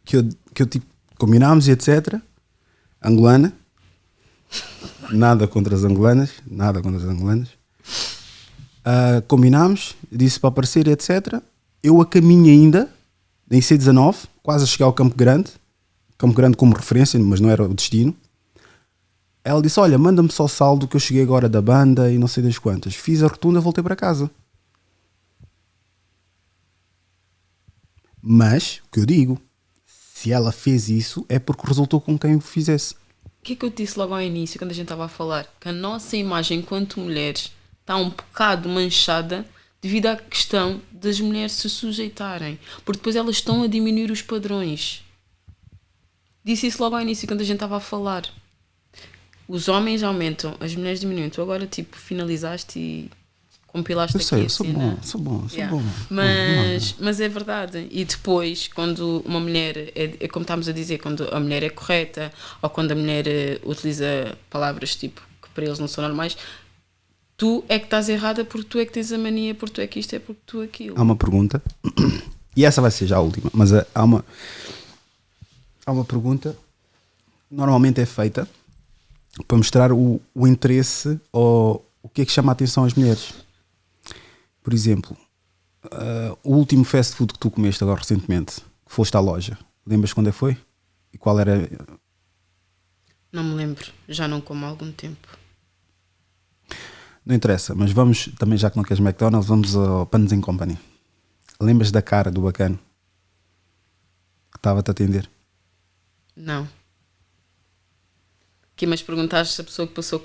que eu tipo, combinámos e etc. Angolana. Nada contra as angolanas. Combinámos, disse para aparecer, etc. Eu a caminho ainda, em C19, quase a chegar ao Campo Grande como referência, mas não era o destino. Ela disse, olha, manda-me só saldo que eu cheguei agora da banda e não sei das quantas. Fiz a rotunda, voltei para casa. Mas, o que eu digo, se ela fez isso é porque resultou com quem o fizesse. O que é que eu disse logo ao início, quando a gente estava a falar? Que a nossa imagem enquanto mulheres está um bocado manchada devido à questão das mulheres se sujeitarem. Porque depois elas estão a diminuir os padrões. Disse isso logo ao início, quando a gente estava a falar. Os homens aumentam, as mulheres diminuem. Tu agora, tipo, finalizaste e compilaste Eu sei, aqui eu sou a cena. bom, sou bom. Yeah. Mas é verdade. E depois, quando uma mulher, é como estávamos a dizer, quando a mulher é correta ou quando a mulher utiliza palavras tipo que para eles não são normais, tu é que estás errada porque tu é que tens a mania, porque tu é que isto é porque tu aquilo. Há uma pergunta, e essa vai ser já a última, mas há uma pergunta, normalmente é feita para mostrar o interesse ou o que é que chama a atenção às mulheres. Por exemplo, o último fast food que tu comeste agora recentemente, que foste à loja, lembras quando é que foi? E qual era? Não me lembro, já não como há algum tempo. Não interessa, mas vamos, também já que não queres McDonald's, vamos ao Panos & Company. Lembras da cara do bacano que estava-te a atender? Não. Que mas perguntaste se a pessoa que passou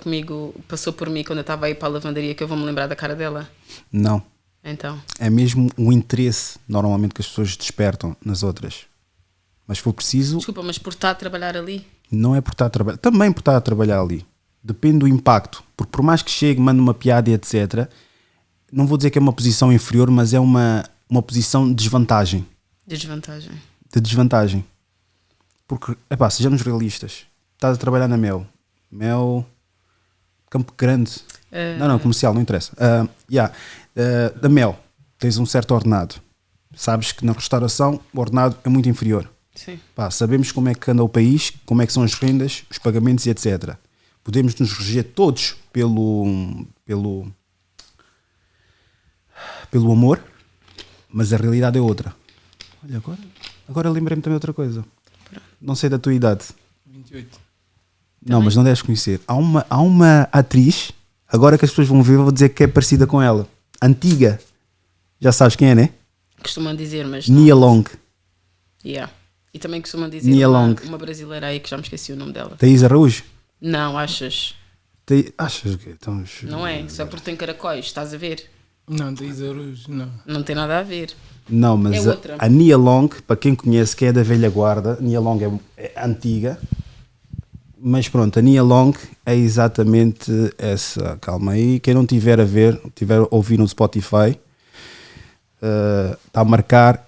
por mim quando eu estava a ir para a lavandaria, que eu vou-me lembrar da cara dela? Não. Então. É mesmo o interesse normalmente que as pessoas despertam nas outras. Mas se for preciso, Desculpa, mas por estar a trabalhar ali? não é por estar a trabalhar, também por estar a trabalhar ali. Depende do impacto. Porque por mais que chegue, mande uma piada e etc., não vou dizer que é uma posição inferior, mas é uma posição de desvantagem. Desvantagem. De desvantagem. Porque, sejamos realistas. Estás a trabalhar na Mel. Campo Grande. Não, comercial, não interessa. Da Mel, tens um certo ordenado. Sabes que na restauração o ordenado é muito inferior. Sim. Sabemos como é que anda o país, como é que são as rendas, os pagamentos e etc. Podemos nos reger todos pelo amor, mas a realidade é outra. Olha, agora lembrei-me também de outra coisa. Não sei da tua idade. 28. Não, mas não deves conhecer. Há uma atriz, agora que as pessoas vão ver, eu vou dizer que é parecida com ela. Antiga. Já sabes quem é, né? Costumam dizer, mas Nia Long. Yeah. E também costumam dizer Nia Long. uma brasileira aí que já me esqueci o nome dela. Thaís Araújo. Não, achas? Achas o quê? Então, Não é? Só porque tem caracóis, estás a ver? Não, Thaís Araújo, não. Não tem nada a ver. não, mas É outra. a Nia Long, para quem conhece, que é da velha guarda, Nia Long é antiga. Mas pronto, a Nia Long é exatamente essa. Calma aí. Quem não tiver a ver, tiver a ouvir no Spotify, está a marcar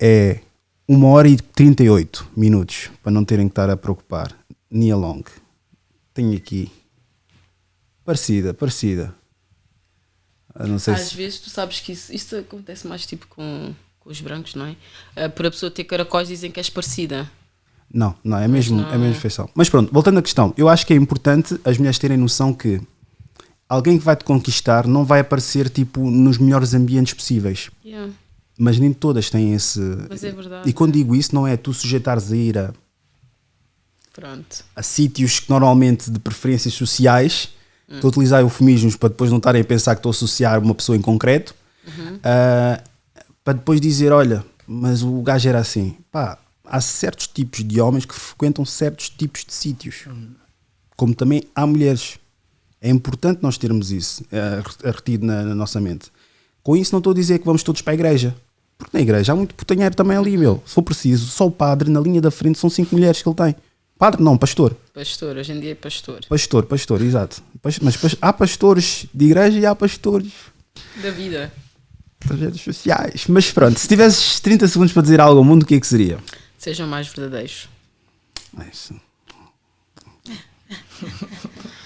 1h38 minutos, para não terem que estar a preocupar. Nia Long. Tenho aqui. Parecida. Não sei Às vezes tu sabes que isso acontece mais tipo com os brancos, não é? Por a pessoa ter caracóis dizem que és parecida. Não, é mesmo feição. Mas pronto, voltando à questão, eu acho que é importante as mulheres terem noção que alguém que vai te conquistar não vai aparecer tipo nos melhores ambientes possíveis. Yeah. Mas nem todas têm esse. Mas é verdade. E quando digo isso, não é tu sujeitares a ir Pronto. a sítios que normalmente de preferências sociais. Estou a utilizar eufemismos para depois não estarem a pensar que estou a associar uma pessoa em concreto, para depois dizer, olha, mas o gajo era assim. Pá, há certos tipos de homens que frequentam certos tipos de sítios, como também há mulheres. É importante nós termos isso retido na nossa mente. Com isso não estou a dizer que vamos todos para a igreja, porque na igreja há muito putanheiro também ali, meu. Se for preciso, só o padre na linha da frente são 5 mulheres que ele tem. Padre não, pastor. Pastor, hoje em dia é pastor. Pastor, exato. Mas há pastores de igreja e há pastores Da vida. das redes sociais. Mas pronto, se tivesses 30 segundos para dizer algo ao mundo, o que é que seria? Sejam mais verdadeiros. É isso.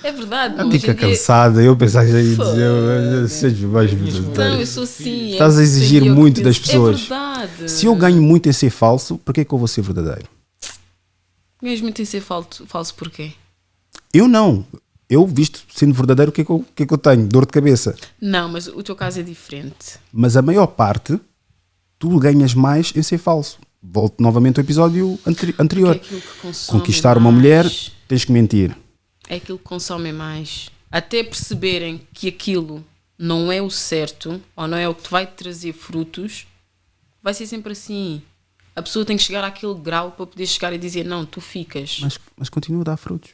É verdade. Fica cansada, eu pensava que já ia dizer, seja mais Não, eu verdadeiro. sou assim. Estás a exigir muito das pessoas. É verdade. Se eu ganho muito em ser falso, por que é que eu vou ser verdadeiro? Ganhas muito em ser falso porquê? Eu não. Eu, visto sendo verdadeiro, o que é que eu tenho? Dor de cabeça. Não, mas o teu caso é diferente. Mas a maior parte, tu ganhas mais em ser falso. Volto novamente ao episódio anterior. Porque é aquilo que consome Conquistar uma mais. mulher, tens que mentir. É aquilo que consome mais. Até perceberem que aquilo não é o certo, ou não é o que te vai trazer frutos, vai ser sempre assim. A pessoa tem que chegar àquele grau para poder chegar e dizer, não, tu ficas. Mas continua a dar frutos.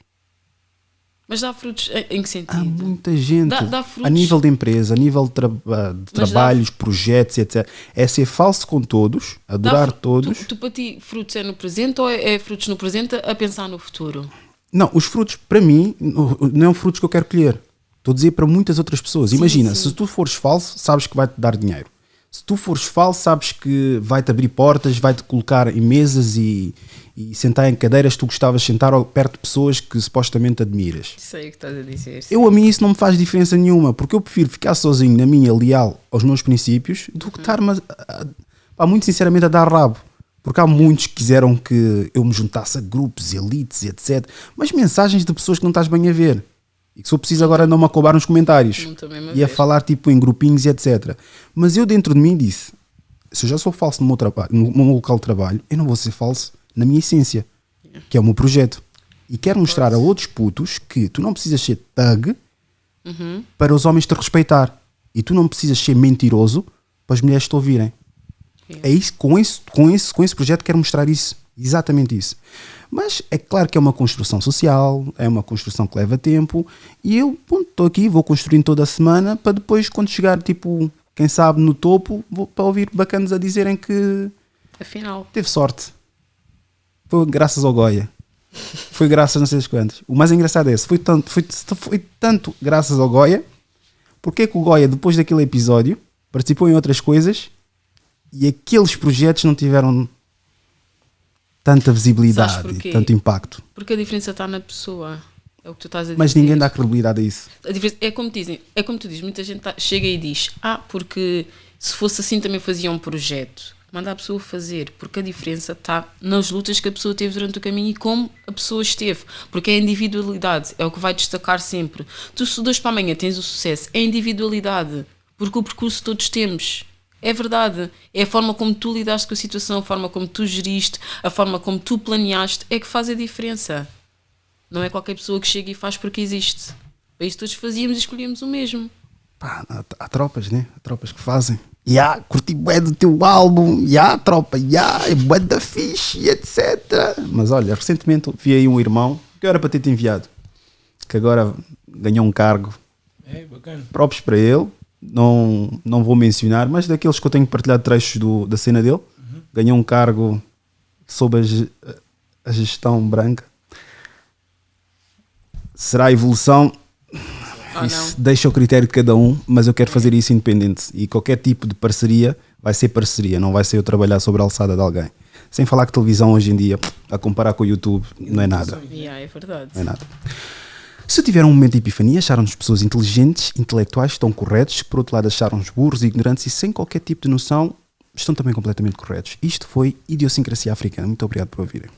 Mas dá frutos em que sentido? Há muita gente, Dá frutos. a nível de empresa, a nível de trabalhos, projetos, etc. É ser falso com todos, adorar todos. Tu para ti, frutos é no presente ou é frutos no presente a pensar no futuro? Não, os frutos, para mim, não são frutos que eu quero colher. Estou a dizer para muitas outras pessoas. Sim, Imagina, sim. se tu fores falso, sabes que vai-te dar dinheiro. Se tu fores falso, sabes que vai-te abrir portas, vai-te colocar em mesas e sentar em cadeiras que tu gostavas de sentar perto de pessoas que supostamente admiras. Sei o que estás a dizer. A mim isso não me faz diferença nenhuma, porque eu prefiro ficar sozinho na minha, leal aos meus princípios, do que estar-me, muito sinceramente, a dar rabo. Porque há muitos que quiseram que eu me juntasse a grupos, elites, etc. Mas mensagens de pessoas que não estás bem a ver. E que se eu preciso agora não me acoubar nos comentários. Não estou mesmo a E a ver. falar tipo em grupinhos e etc. Mas eu dentro de mim disse, se eu já sou falso no meu trabalho, no meu local de trabalho, eu não vou ser falso na minha essência, que é o meu projeto. E quero mostrar a outros putos que tu não precisas ser thug para os homens te respeitar. E tu não precisas ser mentiroso para as mulheres te ouvirem. É isso, com esse projeto quero mostrar isso, exatamente isso. Mas é claro que é uma construção social, é uma construção que leva tempo, e eu estou aqui, vou construindo toda a semana para depois, quando chegar, tipo, quem sabe no topo, vou para ouvir bacanas a dizerem que Afinal. teve sorte. Foi graças ao Goya. Foi graças a não sei das quantas. O mais engraçado é esse, foi tanto graças ao Goya, porque é que o Goya, depois daquele episódio, participou em outras coisas e aqueles projetos não tiveram tanta visibilidade Sabes porquê? e tanto impacto. Porque a diferença está na pessoa. É o que tu estás a dizer. Mas ninguém dá credibilidade a isso. A diferença, é como tu dizes, muita gente chega e diz, porque se fosse assim também fazia um projeto. Manda a pessoa fazer, porque a diferença está nas lutas que a pessoa teve durante o caminho e como a pessoa esteve. Porque é a individualidade, é o que vai destacar sempre. Tu se de hoje para amanhã tens o sucesso, é a individualidade, porque o percurso todos temos. É verdade. É a forma como tu lidaste com a situação, a forma como tu geriste, a forma como tu planeaste, é que faz a diferença. Não é qualquer pessoa que chega e faz porque existe. Para isso todos fazíamos e escolhíamos o mesmo. Pá, há tropas, né? Há tropas que fazem. Curti bué do teu álbum. Tropa, é bué da fixe, e etc. Mas olha, recentemente vi aí um irmão que era para ter-te enviado, que agora ganhou um cargo. É bacana. Próprios para ele. Não vou mencionar, mas daqueles que eu tenho partilhado trechos da cena dele. Ganhou um cargo sob a gestão branca. Será a evolução? Isso deixa o critério de cada um, mas eu quero fazer isso independente. E qualquer tipo de parceria vai ser parceria, não vai ser eu trabalhar sobre a alçada de alguém. Sem falar que televisão hoje em dia, a comparar com o YouTube, não é nada. É verdade. Não é nada. Se tiveram um momento de epifania, acharam-nos pessoas inteligentes, intelectuais, estão corretos. Por outro lado, acharam-nos burros, ignorantes e sem qualquer tipo de noção, estão também completamente corretos. Isto foi Idiosincrasia Africana. Muito obrigado por ouvirem.